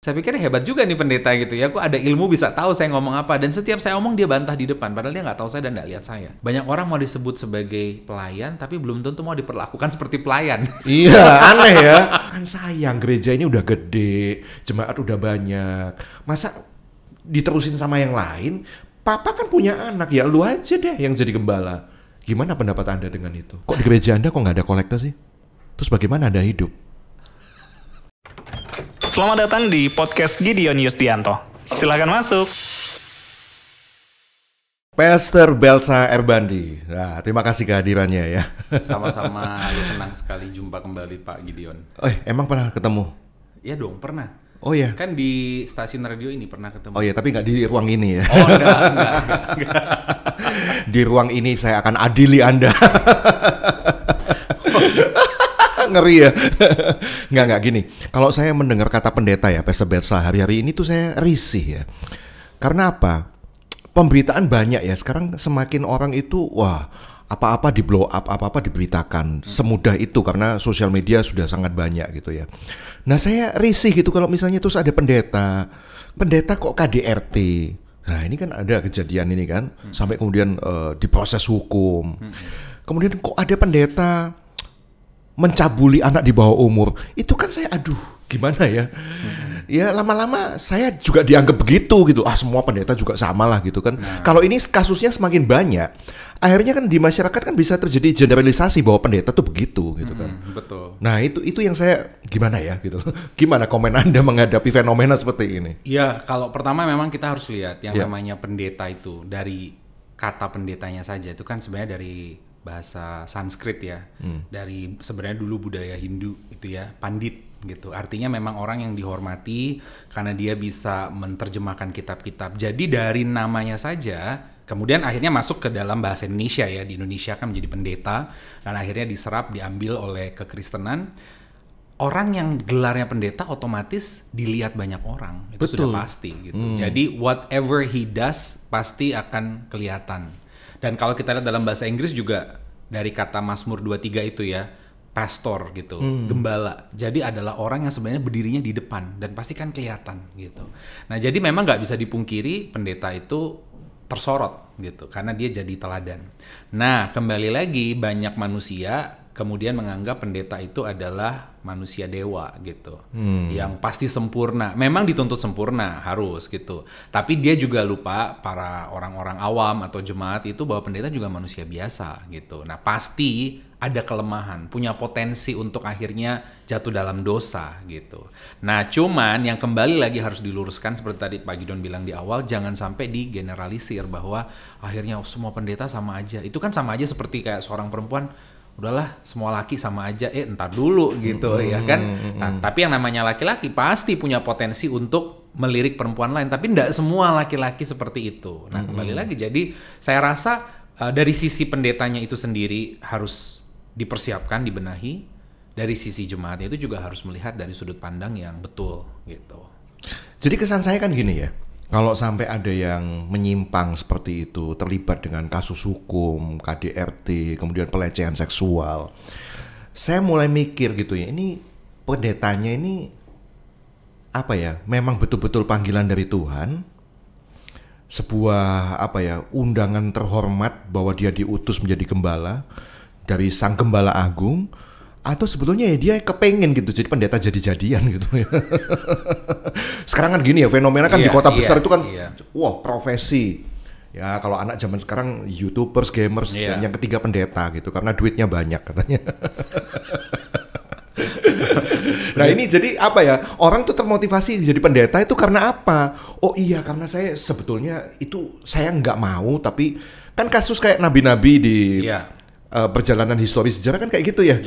Saya pikir hebat juga nih pendeta gitu ya. Kok ada ilmu bisa tahu saya ngomong apa. Dan setiap saya omong dia bantah di depan. Padahal dia nggak tahu saya dan nggak lihat saya. Banyak orang mau disebut sebagai pelayan, tapi belum tentu mau diperlakukan seperti pelayan. Iya, aneh ya. Kan sayang gereja ini udah gede, jemaat udah banyak. Masa diterusin sama yang lain? Papa kan punya anak, ya lu aja deh yang jadi gembala. Gimana pendapat Anda dengan itu? Kok di gereja Anda kok nggak ada kolektor sih? Terus bagaimana Anda hidup? Selamat datang di podcast Gideon Yustianto. Silakan masuk. Pastor Belsa Erbandi. Nah, terima kasih kehadirannya ya. Sama-sama, senang sekali jumpa kembali Pak Gideon. Emang pernah ketemu? Iya dong, pernah. Oh ya. Kan di stasiun radio ini pernah ketemu. Oh ya, tapi nggak di ruang ini ya. Oh enggak. Di ruang ini saya akan adili Anda. Ngeri ya. Nggak gini. Kalau saya mendengar kata pendeta ya, Pastor Belsa, hari-hari ini tuh saya risih ya. Karena apa? Pemberitaan banyak ya. Sekarang semakin orang itu, wah, apa-apa di blow up, apa-apa diberitakan. Semudah itu karena sosial media sudah sangat banyak gitu ya. Nah saya risih gitu kalau misalnya terus ada pendeta kok KDRT. Nah ini kan ada kejadian ini kan, sampai kemudian diproses hukum. Kemudian kok ada pendeta mencabuli anak di bawah umur, itu kan saya gimana ya? Ya lama-lama saya juga dianggap begitu gitu. Semua pendeta juga sama lah gitu kan. Kalau ini kasusnya semakin banyak, akhirnya kan di masyarakat kan bisa terjadi generalisasi bahwa pendeta tuh begitu gitu kan. Betul. Nah itu yang saya gimana ya gitu. Gimana komen Anda menghadapi fenomena seperti ini? Ya kalau pertama memang kita harus lihat yang namanya pendeta itu, dari kata pendetanya saja itu kan sebenarnya dari bahasa Sanskrit ya, dari sebenarnya dulu budaya Hindu itu ya, pandit gitu. Artinya memang orang yang dihormati karena dia bisa menerjemahkan kitab-kitab. Jadi dari namanya saja, kemudian akhirnya masuk ke dalam bahasa Indonesia ya, di Indonesia kan menjadi pendeta, dan akhirnya diserap, diambil oleh kekristenan. Orang yang gelarnya pendeta otomatis dilihat banyak orang, itu Betul. sudah pasti gitu. Jadi whatever he does pasti akan kelihatan. Dan kalau kita lihat dalam bahasa Inggris juga dari kata Mazmur 23 itu ya, pastor gitu, gembala. Jadi adalah orang yang sebenarnya berdirinya di depan dan pasti kan kelihatan gitu. Nah jadi memang nggak bisa dipungkiri pendeta itu tersorot gitu karena dia jadi teladan. Nah kembali lagi banyak manusia kemudian menganggap pendeta itu adalah manusia dewa gitu, yang pasti sempurna. Memang dituntut sempurna harus gitu, tapi dia juga lupa para orang-orang awam atau jemaat itu bahwa pendeta juga manusia biasa gitu. Nah pasti ada kelemahan, punya potensi untuk akhirnya jatuh dalam dosa gitu. Nah cuman yang kembali lagi harus diluruskan seperti tadi Pak Gideon bilang di awal, jangan sampai digeneralisir bahwa akhirnya semua pendeta sama aja. Itu kan sama aja seperti kayak seorang perempuan, udahlah semua laki sama aja, entar dulu gitu ya kan. Nah, tapi yang namanya laki-laki pasti punya potensi untuk melirik perempuan lain, tapi tidak semua laki-laki seperti itu. Nah kembali lagi, jadi saya rasa dari sisi pendetanya itu sendiri harus dipersiapkan, dibenahi. Dari sisi jemaatnya itu juga harus melihat dari sudut pandang yang betul gitu. Jadi kesan saya kan gini ya, kalau sampai ada yang menyimpang seperti itu, terlibat dengan kasus hukum, KDRT, kemudian pelecehan seksual, saya mulai mikir gitu ya, ini pendetanya ini apa ya, memang betul-betul panggilan dari Tuhan, sebuah apa ya, undangan terhormat bahwa dia diutus menjadi gembala dari Sang Gembala Agung, atau sebetulnya ya dia kepengen gitu jadi pendeta jadi-jadian gitu ya. Sekarang kan gini ya, fenomena kan di kota besar itu kan wah profesi ya, kalau anak zaman sekarang YouTubers, gamers, dan yang ketiga pendeta gitu karena duitnya banyak katanya. Nah ini jadi apa ya, orang tuh termotivasi jadi pendeta itu karena apa? Oh iya, karena saya sebetulnya itu saya nggak mau, tapi kan kasus kayak nabi-nabi di perjalanan histori sejarah kan kayak gitu ya.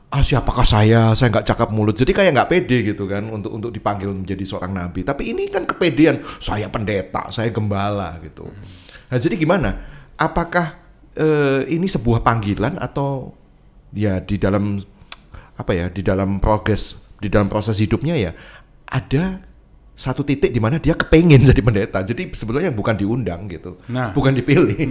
Siapakah saya nggak cakap mulut, jadi kayak nggak pede gitu kan untuk dipanggil menjadi seorang nabi. Tapi ini kan kepedean, saya pendeta, saya gembala gitu. Nah jadi gimana? Apakah ini sebuah panggilan atau ya di dalam apa ya, di dalam proses hidupnya ya ada satu titik di mana dia kepengen jadi pendeta. Jadi sebetulnya bukan diundang gitu, bukan dipilih.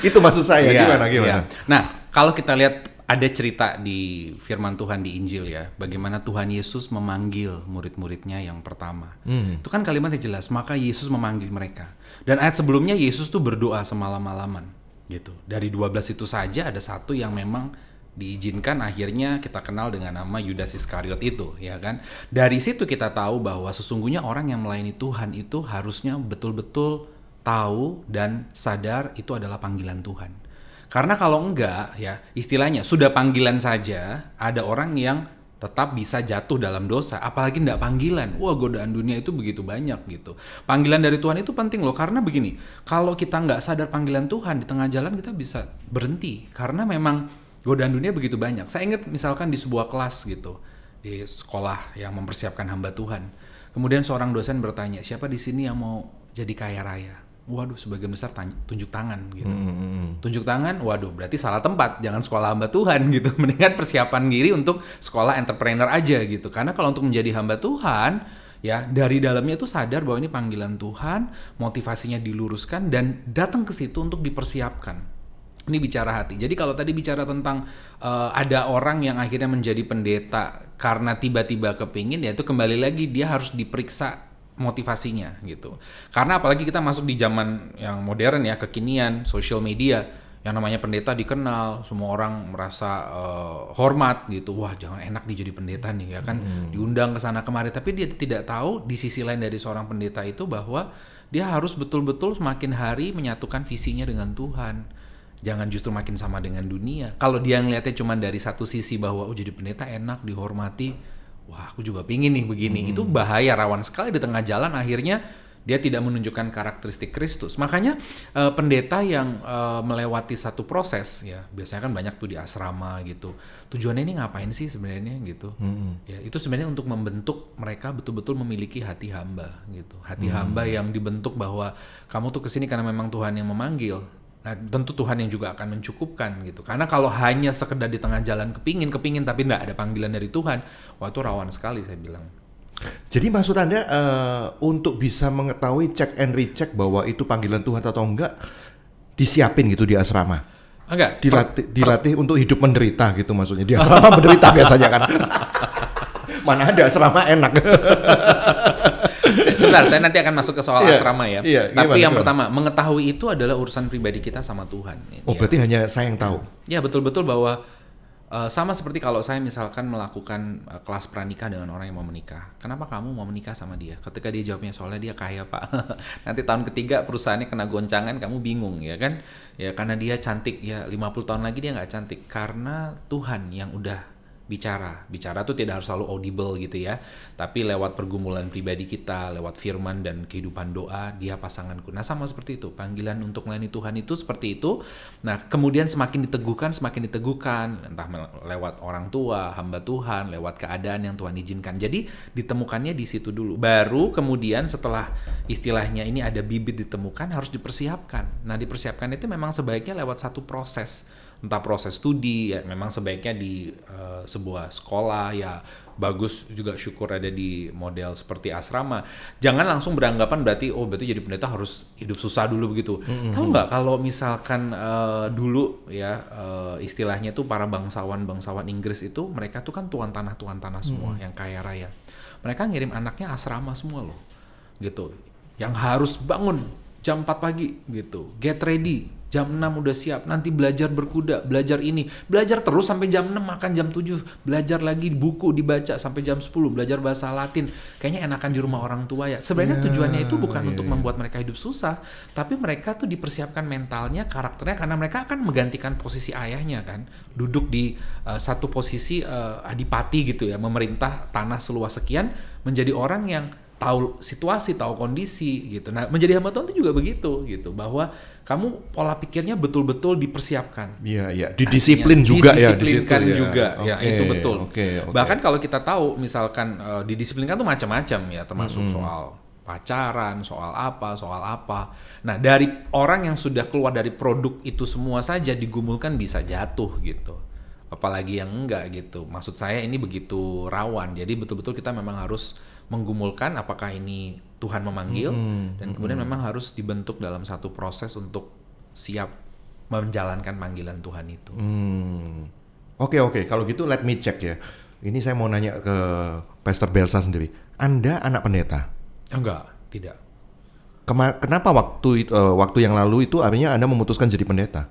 Itu maksud saya. Gimana? Nah, kalau kita lihat Ada cerita di firman Tuhan di Injil ya, bagaimana Tuhan Yesus memanggil murid-muridnya yang pertama. Itu kan kalimatnya jelas, maka Yesus memanggil mereka. Dan ayat sebelumnya Yesus tuh berdoa semalam-malaman gitu. Dari 12 itu saja ada satu yang memang diizinkan, akhirnya kita kenal dengan nama Yudas Iskariot itu, ya kan. Dari situ kita tahu bahwa sesungguhnya orang yang melayani Tuhan itu harusnya betul-betul tahu dan sadar itu adalah panggilan Tuhan. Karena kalau enggak, ya istilahnya sudah panggilan saja, ada orang yang tetap bisa jatuh dalam dosa, apalagi enggak panggilan. Wah, godaan dunia itu begitu banyak gitu. Panggilan dari Tuhan itu penting loh, karena begini, kalau kita enggak sadar panggilan Tuhan, di tengah jalan kita bisa berhenti. Karena memang godaan dunia begitu banyak. Saya ingat misalkan di sebuah kelas gitu, di sekolah yang mempersiapkan hamba Tuhan. Kemudian seorang dosen bertanya, siapa di sini yang mau jadi kaya raya? Waduh, sebagian besar tunjuk tangan gitu. Tunjuk tangan, waduh, berarti salah tempat. Jangan sekolah hamba Tuhan gitu. Mendingan persiapan diri untuk sekolah entrepreneur aja gitu. Karena kalau untuk menjadi hamba Tuhan, ya dari dalamnya itu sadar bahwa ini panggilan Tuhan, motivasinya diluruskan dan datang ke situ untuk dipersiapkan. Ini bicara hati. Jadi kalau tadi bicara tentang ada orang yang akhirnya menjadi pendeta karena tiba-tiba kepingin, ya itu kembali lagi dia harus diperiksa motivasinya gitu. Karena apalagi kita masuk di zaman yang modern ya, kekinian, social media, yang namanya pendeta dikenal, semua orang merasa hormat gitu. Wah, jangan enak nih jadi pendeta nih ya kan, diundang ke sana kemari, tapi dia tidak tahu di sisi lain dari seorang pendeta itu bahwa dia harus betul-betul semakin hari menyatukan visinya dengan Tuhan. Jangan justru makin sama dengan dunia. Kalau dia ngeliatnya cuma dari satu sisi bahwa jadi pendeta enak, dihormati, wah aku juga pingin nih begini, itu bahaya, rawan sekali di tengah jalan akhirnya dia tidak menunjukkan karakteristik Kristus. Makanya pendeta yang melewati satu proses, ya biasanya kan banyak tuh di asrama gitu. Tujuannya ini ngapain sih sebenarnya gitu? Ya itu sebenarnya untuk membentuk mereka betul-betul memiliki hati hamba gitu. Hati hamba yang dibentuk bahwa kamu tuh kesini karena memang Tuhan yang memanggil. Nah, tentu Tuhan yang juga akan mencukupkan gitu. Karena kalau hanya sekedar di tengah jalan kepingin tapi nggak ada panggilan dari Tuhan, wah itu rawan sekali saya bilang. Jadi maksud Anda untuk bisa mengetahui check and recheck bahwa itu panggilan Tuhan atau enggak, disiapin gitu di asrama? Enggak. Dilatih untuk hidup menderita gitu maksudnya. Di asrama menderita biasanya kan. Mana ada asrama enak. Sebentar, saya nanti akan masuk ke soal asrama ya. Tapi yang gimana? pertama, mengetahui itu adalah urusan pribadi kita sama Tuhan. Berarti hanya saya yang tahu? Ya, betul-betul bahwa sama seperti kalau saya misalkan melakukan kelas pranikah dengan orang yang mau menikah. Kenapa kamu mau menikah sama dia? Ketika dia jawabnya, soalnya dia kaya Pak. Nanti tahun ketiga perusahaannya kena goncangan, kamu bingung ya kan? Ya karena dia cantik, ya 50 tahun lagi dia nggak cantik. Karena Tuhan yang udah bicara tuh tidak harus selalu audible gitu ya, tapi lewat pergumulan pribadi kita, lewat firman dan kehidupan doa, dia pasanganku. Nah sama seperti itu, panggilan untuk melayani Tuhan itu seperti itu. Nah kemudian semakin diteguhkan, entah lewat orang tua, hamba Tuhan, lewat keadaan yang Tuhan izinkan. Jadi ditemukannya di situ dulu, baru kemudian setelah istilahnya ini ada bibit ditemukan, harus dipersiapkan. Nah dipersiapkan itu memang sebaiknya lewat satu proses, entah proses studi, ya memang sebaiknya di sebuah sekolah, ya bagus juga syukur ada di model seperti asrama. Jangan langsung beranggapan berarti jadi pendeta harus hidup susah dulu begitu. Tahu nggak kalau misalkan dulu ya istilahnya tuh para bangsawan Inggris itu mereka tuh kan tuan tanah semua yang kaya raya. Mereka ngirim anaknya asrama semua loh gitu. Yang harus bangun jam 4 pagi gitu, get ready, jam 6 udah siap, nanti belajar berkuda, belajar ini, belajar terus sampai jam 6, makan jam 7, belajar lagi buku dibaca sampai jam 10, belajar bahasa Latin. Kayaknya enakan di rumah orang tua ya. Sebenarnya tujuannya itu bukan untuk membuat mereka hidup susah, tapi mereka tuh dipersiapkan mentalnya, karakternya, karena mereka akan menggantikan posisi ayahnya kan, duduk di satu posisi adipati gitu ya, memerintah tanah seluas sekian, menjadi orang yang tahu situasi, tahu kondisi gitu. Nah, menjadi hamba Tuhan itu juga begitu gitu, bahwa kamu pola pikirnya betul-betul dipersiapkan. Iya. Didisiplin juga ya di situ ya. Juga ya, itu betul. Okay. Bahkan kalau kita tahu misalkan didisiplinkan tuh macam-macam ya, termasuk soal pacaran, soal apa. Nah, dari orang yang sudah keluar dari produk itu semua saja digumulkan bisa jatuh gitu. Apalagi yang enggak gitu. Maksud saya ini begitu rawan. Jadi betul-betul kita memang harus menggumulkan apakah ini Tuhan memanggil, dan kemudian memang harus dibentuk dalam satu proses untuk siap menjalankan panggilan Tuhan itu. Oke, kalau gitu let me check ya. Ini saya mau nanya ke Pastor Belsa sendiri. Anda anak pendeta? Enggak, tidak. Kenapa waktu yang lalu itu artinya Anda memutuskan jadi pendeta?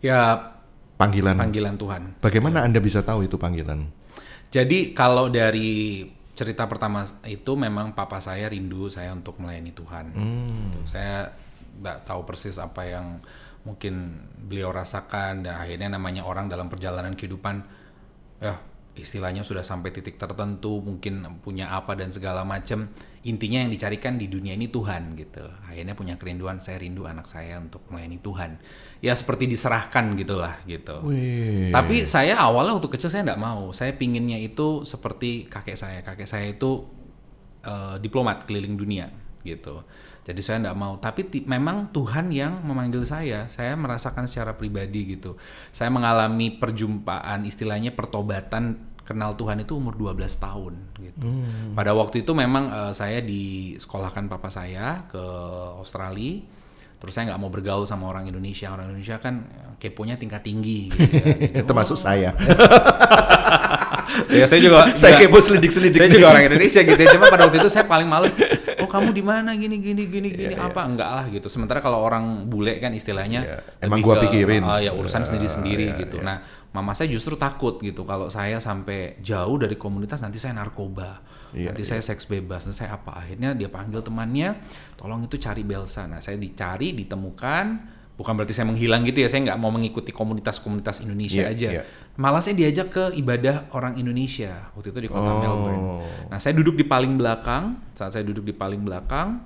Ya, Panggilan Tuhan. Bagaimana Anda bisa tahu itu panggilan? Jadi kalau dari cerita pertama itu memang papa saya rindu saya untuk melayani Tuhan. Gitu. Saya nggak tahu persis apa yang mungkin beliau rasakan, dan akhirnya namanya orang dalam perjalanan kehidupan, ya istilahnya sudah sampai titik tertentu, mungkin punya apa dan segala macam. Intinya yang dicarikan di dunia ini Tuhan gitu. Akhirnya punya kerinduan, saya rindu anak saya untuk melayani Tuhan. Ya seperti diserahkan gitulah gitu. Wih. Tapi saya awalnya waktu kecil saya nggak mau. Saya pinginnya itu seperti kakek saya. Kakek saya itu diplomat keliling dunia gitu. Jadi saya nggak mau. Tapi memang Tuhan yang memanggil saya. Saya merasakan secara pribadi gitu. Saya mengalami perjumpaan, istilahnya pertobatan, kenal Tuhan itu umur 12 tahun gitu. Pada waktu itu memang saya disekolahkan papa saya ke Australia. Terus saya nggak mau bergaul sama orang Indonesia. Orang Indonesia kan keponya tingkat tinggi gitu ya. Termasuk saya. Ya saya juga saya kepo selidik-selidik. Saya juga orang Indonesia gitu ya. Cuma pada waktu itu saya paling males. Oh kamu di mana gini apa enggak lah gitu. Sementara kalau orang bule kan istilahnya emang gua pikirin. Ya urusan sendiri-sendiri gitu. Nah, mama saya justru takut gitu kalau saya sampai jauh dari komunitas nanti saya narkoba. Nanti saya seks bebas, nanti saya apa. Akhirnya dia panggil temannya, tolong itu cari Belsa. Nah saya dicari, ditemukan. Bukan berarti saya menghilang gitu ya, saya nggak mau mengikuti komunitas-komunitas Indonesia aja. Malah saya diajak ke ibadah orang Indonesia, waktu itu di kota Melbourne. Nah saya duduk di paling belakang, saat saya duduk di paling belakang,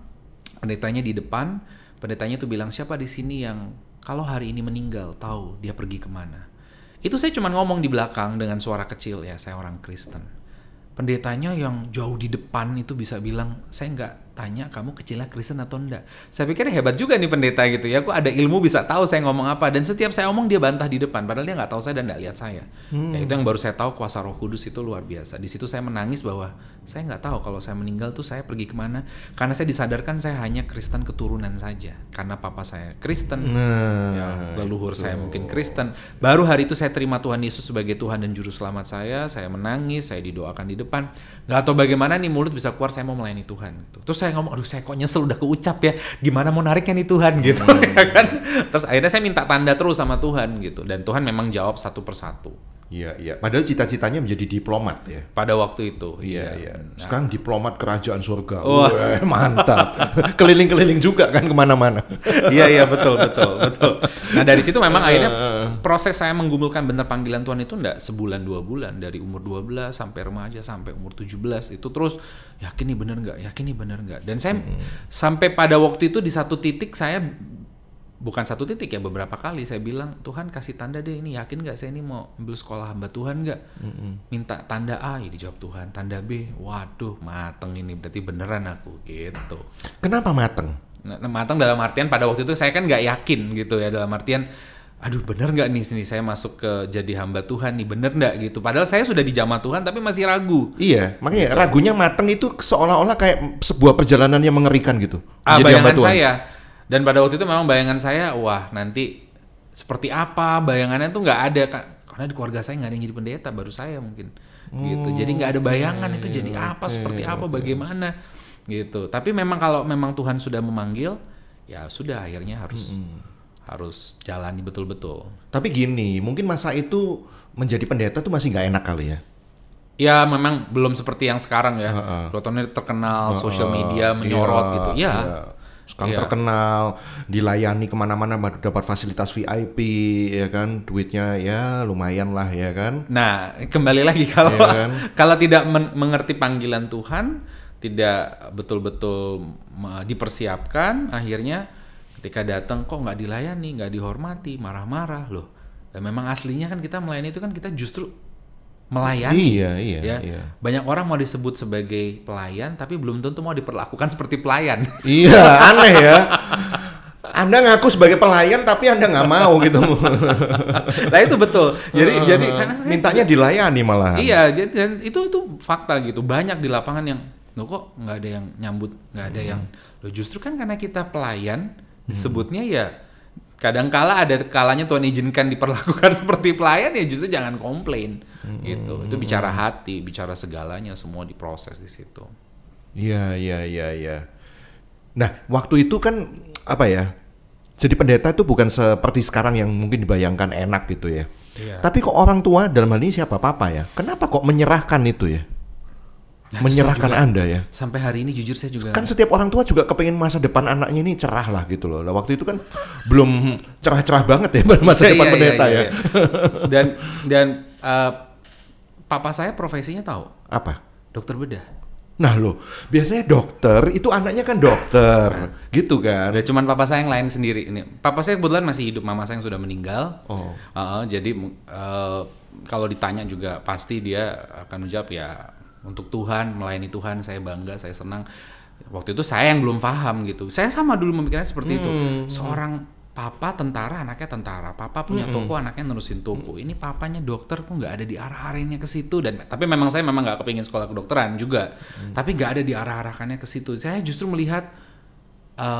pendetanya di depan, pendetanya tuh bilang, siapa di sini yang kalau hari ini meninggal, tahu dia pergi kemana. Itu saya cuma ngomong di belakang dengan suara kecil, ya saya orang Kristen. Pendetanya yang jauh di depan itu bisa bilang, saya nggak tanya kamu kecilnya Kristen atau enggak. Saya pikir hebat juga nih pendeta gitu ya. Aku ada ilmu bisa tahu saya ngomong apa. Dan setiap saya ngomong dia bantah di depan. Padahal dia nggak tahu saya dan nggak lihat saya. Ya itu yang baru saya tahu, kuasa Roh Kudus itu luar biasa. Di situ saya menangis bahwa saya nggak tahu kalau saya meninggal tuh saya pergi kemana. Karena saya disadarkan saya hanya Kristen keturunan saja. Karena papa saya Kristen. Ya, leluhur saya mungkin Kristen. Baru hari itu saya terima Tuhan Yesus sebagai Tuhan dan Juru Selamat saya. Saya menangis, saya didoakan di depan. Nggak tahu bagaimana nih mulut bisa keluar, saya mau melayani Tuhan. Terus saya ngomong, aduh saya kok nyesel udah keucap ya, gimana mau nariknya nih Tuhan gitu ya kan. Terus akhirnya saya minta tanda terus sama Tuhan gitu, dan Tuhan memang jawab satu persatu. Iya. Padahal cita-citanya menjadi diplomat ya. Pada waktu itu. Iya. Sekarang diplomat kerajaan surga. Wah, mantap. Keliling-keliling juga kan kemana-mana. Iya betul. Nah dari situ memang akhirnya proses saya menggumulkan benar panggilan Tuhan itu enggak sebulan 2 bulan, dari umur 12 sampai remaja sampai umur 17 itu terus yakin nih benar nggak. Dan saya sampai pada waktu itu di satu titik saya, bukan satu titik ya, beberapa kali saya bilang, Tuhan kasih tanda deh, ini yakin nggak saya ini mau ambil sekolah hamba Tuhan nggak? Minta tanda A, ya dijawab Tuhan. Tanda B, waduh mateng ini, berarti beneran aku gitu. Kenapa mateng? Nah, mateng dalam artian pada waktu itu saya kan nggak yakin gitu ya, dalam artian aduh bener nggak nih sini saya masuk ke jadi hamba Tuhan nih, bener nggak gitu. Padahal saya sudah dijamah Tuhan tapi masih ragu. Iya, makanya ragunya mateng itu seolah-olah kayak sebuah perjalanan yang mengerikan gitu. Jadi bayangan saya. Dan pada waktu itu memang bayangan saya, wah nanti seperti apa, bayangannya tuh nggak ada, karena di keluarga saya nggak ada yang jadi pendeta, baru saya mungkin gitu. Jadi nggak ada bayangan itu jadi apa, seperti apa, bagaimana gitu. Tapi memang kalau memang Tuhan sudah memanggil, ya sudah akhirnya harus jalani betul-betul. Tapi gini, mungkin masa itu menjadi pendeta tuh masih nggak enak kali ya? Ya memang belum seperti yang sekarang ya. Klotonnya terkenal, sosial media menyorot gitu. Ya. Sekarang terkenal, dilayani kemana-mana, dapat fasilitas VIP, ya kan, duitnya ya lumayan lah, ya kan. Nah, kembali lagi kalau tidak mengerti panggilan Tuhan, tidak betul-betul dipersiapkan, akhirnya ketika datang kok nggak dilayani, nggak dihormati, marah-marah loh. Dan memang aslinya kan kita melayani itu kan kita justru melayani. Iya. Banyak orang mau disebut sebagai pelayan tapi belum tentu mau diperlakukan seperti pelayan. Iya, aneh ya. Anda ngaku sebagai pelayan tapi Anda nggak mau gitu. Nah itu betul. Jadi karena mintanya dilayani malahan. Iya, dan itu fakta gitu. Banyak di lapangan yang loh kok nggak ada yang nyambut, nggak ada yang loh, justru kan karena kita pelayan disebutnya ya Kadang-kala ada kalanya Tuhan izinkan diperlakukan seperti pelayan, ya justru jangan komplain gitu. Itu bicara hati, bicara segalanya, semua diproses di situ. Iya. Nah, waktu itu kan apa ya? Jadi pendeta itu bukan seperti sekarang yang mungkin dibayangkan enak gitu ya. Iya. Tapi kok orang tua dalam hal ini siapa papa ya? Kenapa kok menyerahkan itu ya? Nah, Menyerahkan juga, Anda ya. Sampai hari ini jujur saya juga. Kan setiap orang tua juga kepengen masa depan anaknya ini cerah lah gitu loh. Nah, waktu itu kan belum cerah-cerah banget ya pada masa depan pendeta ya. Dan papa saya profesinya tahu? Apa? Dokter bedah. Nah loh, biasanya dokter itu anaknya kan dokter, gitu kan? Udah cuman papa saya yang lain sendiri. Ini papa saya kebetulan masih hidup, mama saya yang sudah meninggal. Oh. Jadi kalau ditanya juga pasti dia akan menjawab ya untuk Tuhan, melayani Tuhan, saya bangga, saya senang. Waktu itu saya yang belum paham gitu. Saya sama dulu memikirnya seperti itu. Seorang papa tentara, anaknya tentara. Papa punya toko, anaknya nerusin toko. Ini papanya dokter, kok nggak ada di arah-arahnya ke situ. Dan tapi memang saya nggak kepingin sekolah kedokteran juga. Tapi nggak ada di arah-arahkannya ke situ. Saya justru melihat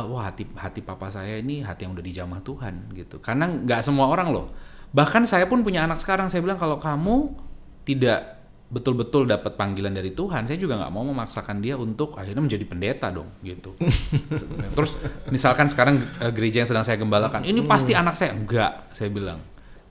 wah hati papa saya ini hati yang udah dijamah Tuhan gitu. Karena nggak semua orang loh. Bahkan saya pun punya anak sekarang, saya bilang kalau kamu tidak betul-betul dapat panggilan dari Tuhan, saya juga nggak mau memaksakan dia untuk akhirnya menjadi pendeta dong gitu. Terus misalkan sekarang gereja yang sedang saya gembalakan, ini pasti anak saya, enggak, saya bilang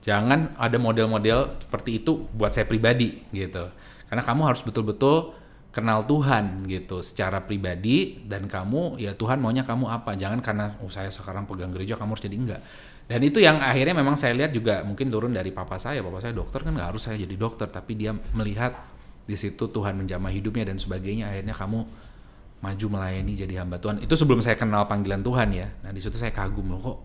jangan ada model-model seperti itu buat saya pribadi gitu. Karena kamu harus betul-betul kenal Tuhan gitu secara pribadi, dan kamu ya Tuhan maunya kamu apa, jangan karena saya sekarang pegang gereja kamu harus jadi, enggak. Dan itu yang akhirnya memang saya lihat juga mungkin turun dari papa saya dokter, kan nggak harus saya jadi dokter, tapi dia melihat di situ Tuhan menjamah hidupnya dan sebagainya, akhirnya kamu maju melayani jadi hamba Tuhan. Itu sebelum saya kenal panggilan Tuhan ya. Nah di situ saya kagum loh, kok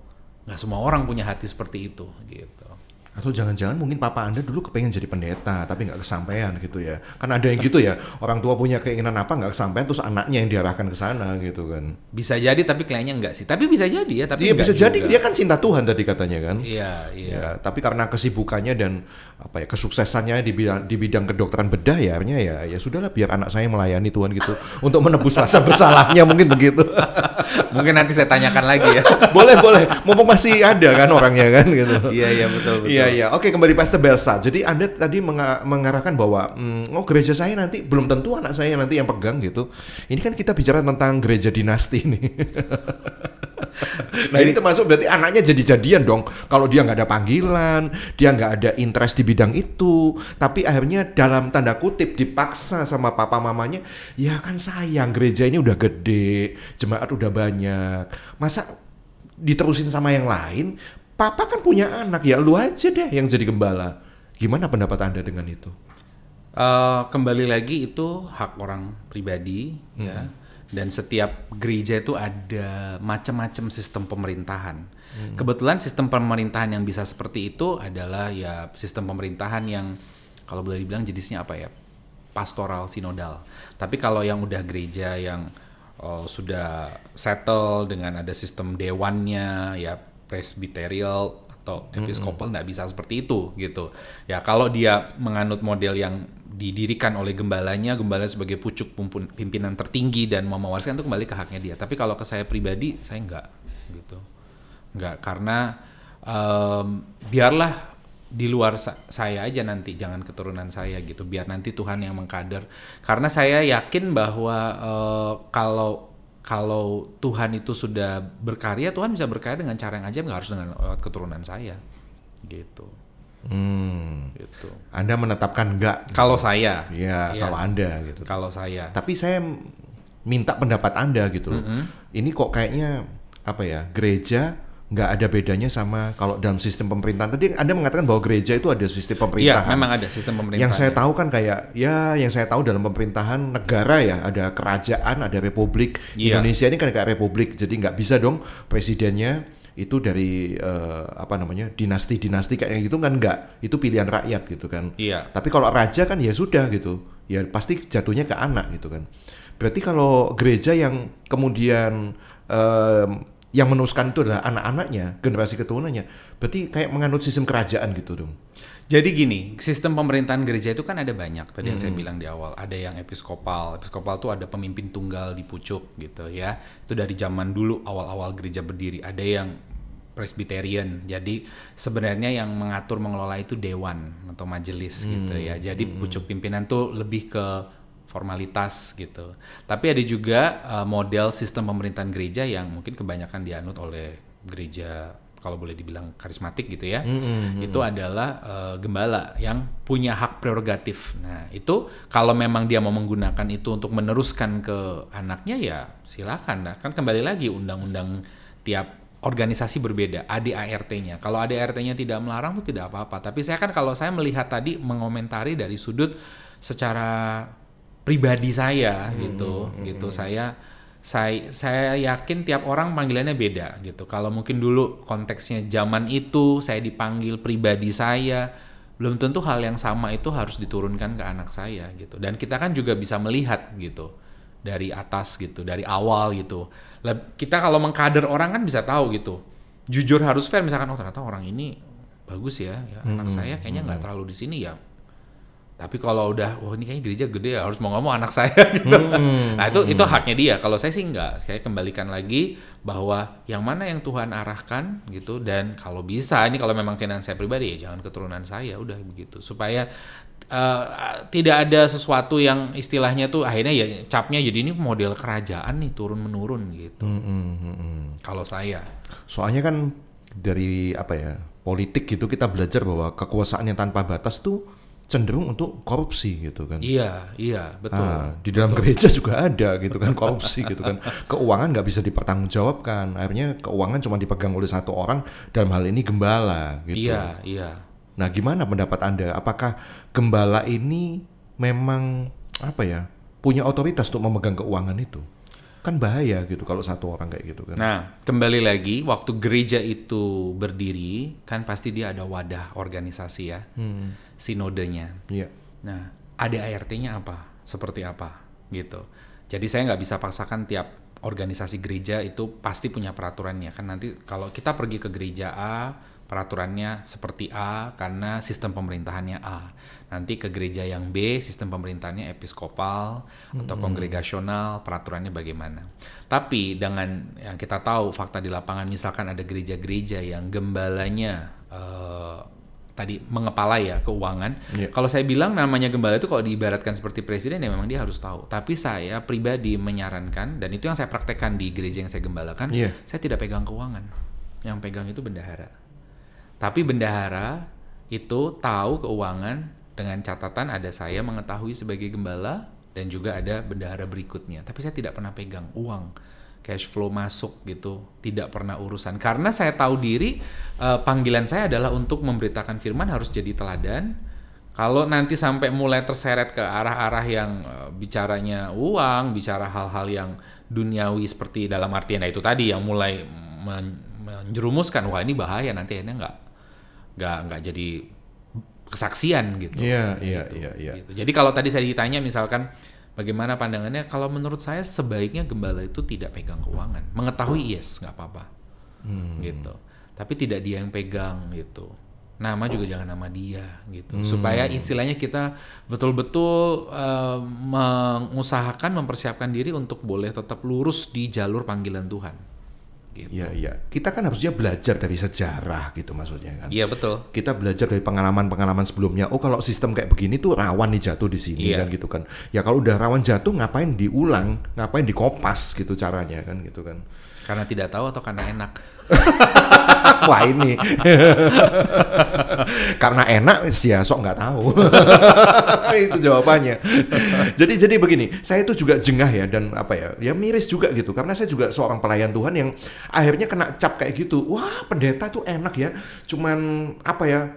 nggak semua orang punya hati seperti itu gitu. Atau jangan-jangan mungkin papa Anda dulu kepengen jadi pendeta tapi nggak kesampaian gitu ya. Kan ada yang gitu ya, orang tua punya keinginan apa nggak kesampaian, terus anaknya yang diarahkan ke sana gitu kan. Bisa jadi tapi kayaknya enggak sih. Tapi bisa jadi ya, tapi iya bisa juga. jadi, dia kan cinta Tuhan tadi katanya kan. Iya. Ya, tapi karena kesibukannya dan apa ya kesuksesannya di bidang kedokteran bedah ya, akhirnya ya sudahlah biar anak saya melayani Tuhan gitu untuk menebus rasa bersalahnya mungkin begitu. Mungkin nanti saya tanyakan lagi ya. boleh. Mumpung masih ada kan orangnya kan gitu. Iya betul. Iya. Oke, kembali Pastor Belsa. Jadi Anda tadi mengarahkan bahwa gereja saya nanti belum tentu anak saya nanti yang pegang gitu. Ini kan kita bicara tentang gereja dinasti nih. Nah ini termasuk berarti anaknya jadi-jadian dong. Kalau dia nggak ada panggilan, dia nggak ada interest di bidang itu, tapi akhirnya dalam tanda kutip dipaksa sama papa mamanya, ya kan sayang gereja ini udah gede, jemaat udah banyak, masa diterusin sama yang lain? Papa kan punya anak, ya lu aja deh yang jadi gembala. Gimana pendapat Anda dengan itu? Kembali lagi itu hak orang pribadi ya. Dan setiap gereja itu ada macam-macam sistem pemerintahan. Kebetulan sistem pemerintahan yang bisa seperti itu adalah ya sistem pemerintahan yang kalau boleh dibilang jenisnya apa ya, pastoral sinodal. Tapi kalau yang udah gereja yang sudah settle dengan ada sistem dewannya ya, presbyterial atau episkopal, nggak bisa seperti itu gitu. Ya kalau dia menganut model yang didirikan oleh gembalanya sebagai pucuk pimpinan tertinggi dan mau mewariskan, itu kembali ke haknya dia. Tapi kalau ke saya pribadi, saya enggak gitu. Enggak, karena biarlah di luar saya aja nanti, jangan keturunan saya gitu. Biar nanti Tuhan yang mengkader. Karena saya yakin bahwa kalau Tuhan itu sudah berkarya, Tuhan bisa berkarya dengan cara yang ajaib, nggak harus dengan keturunan saya gitu. Gitu. Anda menetapkan enggak? Kalau saya, ya, kalau Anda gitu. Kalau saya. Tapi saya minta pendapat Anda gitu loh. Ini kok kayaknya apa ya? Gereja nggak ada bedanya sama kalau dalam sistem pemerintahan. Tadi Anda mengatakan bahwa gereja itu ada sistem pemerintahan. Iya, memang ada sistem pemerintahan. Yang saya tahu kan kayak yang saya tahu dalam pemerintahan negara ya, ada kerajaan, ada republik. Indonesia ini kan kayak republik, jadi nggak bisa dong presidennya itu dari dinasti-dinasti kayak gitu kan, enggak, itu pilihan rakyat gitu kan. Iya. Tapi kalau raja kan ya sudah gitu, ya pasti jatuhnya ke anak gitu kan. Berarti kalau gereja yang kemudian yang meneruskan itu adalah anak-anaknya, generasi keturunannya, berarti kayak menganut sistem kerajaan gitu dong. Jadi gini, sistem pemerintahan gereja itu kan ada banyak. Tadi yang saya bilang di awal, ada yang episkopal. Episkopal itu ada pemimpin tunggal di pucuk gitu ya. Itu dari zaman dulu awal-awal gereja berdiri. Ada yang Presbyterian. Jadi sebenarnya yang mengelola itu dewan atau majelis gitu ya. Jadi pucuk pimpinan tuh lebih ke formalitas gitu. Tapi ada juga model sistem pemerintahan gereja yang mungkin kebanyakan dianut oleh gereja kalau boleh dibilang karismatik gitu ya. Itu adalah gembala yang punya hak prerogatif. Nah, itu kalau memang dia mau menggunakan itu untuk meneruskan ke anaknya ya silakan. Nah, kan kembali lagi undang-undang tiap organisasi berbeda, ADART-nya. Kalau ADART-nya tidak melarang itu tidak apa-apa. Tapi saya kan kalau saya melihat tadi mengomentari dari sudut secara pribadi saya gitu. Saya yakin tiap orang panggilannya beda gitu. Kalau mungkin dulu konteksnya zaman itu saya dipanggil pribadi saya, belum tentu hal yang sama itu harus diturunkan ke anak saya gitu. Dan kita kan juga bisa melihat gitu dari atas gitu, dari awal gitu. Kita kalau mengkader orang kan bisa tahu gitu. Jujur harus fair, misalkan ternyata orang ini bagus ya anak saya kayaknya nggak terlalu di sini ya. Tapi kalau udah, ini kayaknya gereja gede ya, harus mau nggak mau anak saya gitu. Nah itu haknya dia. Kalau saya sih enggak. Saya kembalikan lagi bahwa yang mana yang Tuhan arahkan gitu. Dan kalau bisa, ini kalau memang keinginan saya pribadi ya jangan keturunan saya, udah begitu. Supaya tidak ada sesuatu yang istilahnya tuh akhirnya ya capnya jadi ini model kerajaan nih turun-menurun gitu. Kalau saya. Soalnya kan dari politik gitu kita belajar bahwa kekuasaan yang tanpa batas tuh cenderung untuk korupsi gitu kan. Iya, betul. Di dalam gereja juga ada gitu kan korupsi gitu kan. Keuangan nggak bisa dipertanggungjawabkan. Akhirnya keuangan cuma dipegang oleh satu orang, dalam hal ini gembala gitu. Iya. Nah, gimana pendapat Anda? Apakah gembala ini memang punya otoritas untuk memegang keuangan itu? Kan bahaya gitu kalau satu orang kayak gitu kan. Nah, kembali lagi waktu gereja itu berdiri kan pasti dia ada wadah organisasi ya, sinodenya. Iya. Nah, ADART-nya apa? Seperti apa? Gitu. Jadi saya nggak bisa paksakan tiap organisasi gereja itu pasti punya peraturannya. Kan nanti kalau kita pergi ke gereja A, peraturannya seperti A karena sistem pemerintahannya A. Nanti ke gereja yang B, sistem pemerintahannya episkopal atau kongregasional, peraturannya bagaimana. Tapi dengan yang kita tahu fakta di lapangan, misalkan ada gereja-gereja yang gembalanya tadi mengepalai ya keuangan. Kalau saya bilang namanya gembala itu kalau diibaratkan seperti presiden ya memang dia harus tahu. Tapi saya pribadi menyarankan, dan itu yang saya praktekkan di gereja yang saya gembalakan, saya tidak pegang keuangan. Yang pegang itu bendahara. Tapi bendahara itu tahu keuangan dengan catatan ada saya mengetahui sebagai gembala dan juga ada bendahara berikutnya. Tapi saya tidak pernah pegang uang, cash flow masuk gitu, tidak pernah urusan. Karena saya tahu diri, panggilan saya adalah untuk memberitakan firman harus jadi teladan. Kalau nanti sampai mulai terseret ke arah-arah yang bicaranya uang, bicara hal-hal yang duniawi seperti dalam artian itu tadi yang mulai menjerumuskan, wah ini bahaya nanti akhirnya nggak jadi kesaksian gitu. Iya. Gitu. Jadi kalau tadi saya ditanya misalkan bagaimana pandangannya, kalau menurut saya sebaiknya gembala itu tidak pegang keuangan. Mengetahui yes, nggak apa-apa. Gitu. Tapi tidak dia yang pegang gitu. Nama juga jangan nama dia gitu. Supaya istilahnya kita betul-betul mengusahakan mempersiapkan diri untuk boleh tetap lurus di jalur panggilan Tuhan. Gitu. Iya. Kita kan harusnya belajar dari sejarah gitu maksudnya kan. Iya betul. Kita belajar dari pengalaman-pengalaman sebelumnya. Oh kalau sistem kayak begini tuh rawan nih jatuh di sini kan gitu kan. Ya kalau udah rawan jatuh ngapain diulang, ngapain dikopas gitu caranya kan gitu kan. Karena tidak tahu atau karena enak? Wah ini karena enak sih ya sok nggak tahu. Itu jawabannya. Jadi begini, saya itu juga jengah ya dan ya miris juga gitu karena saya juga seorang pelayan Tuhan yang akhirnya kena cap kayak gitu. Wah pendeta tuh enak ya, cuman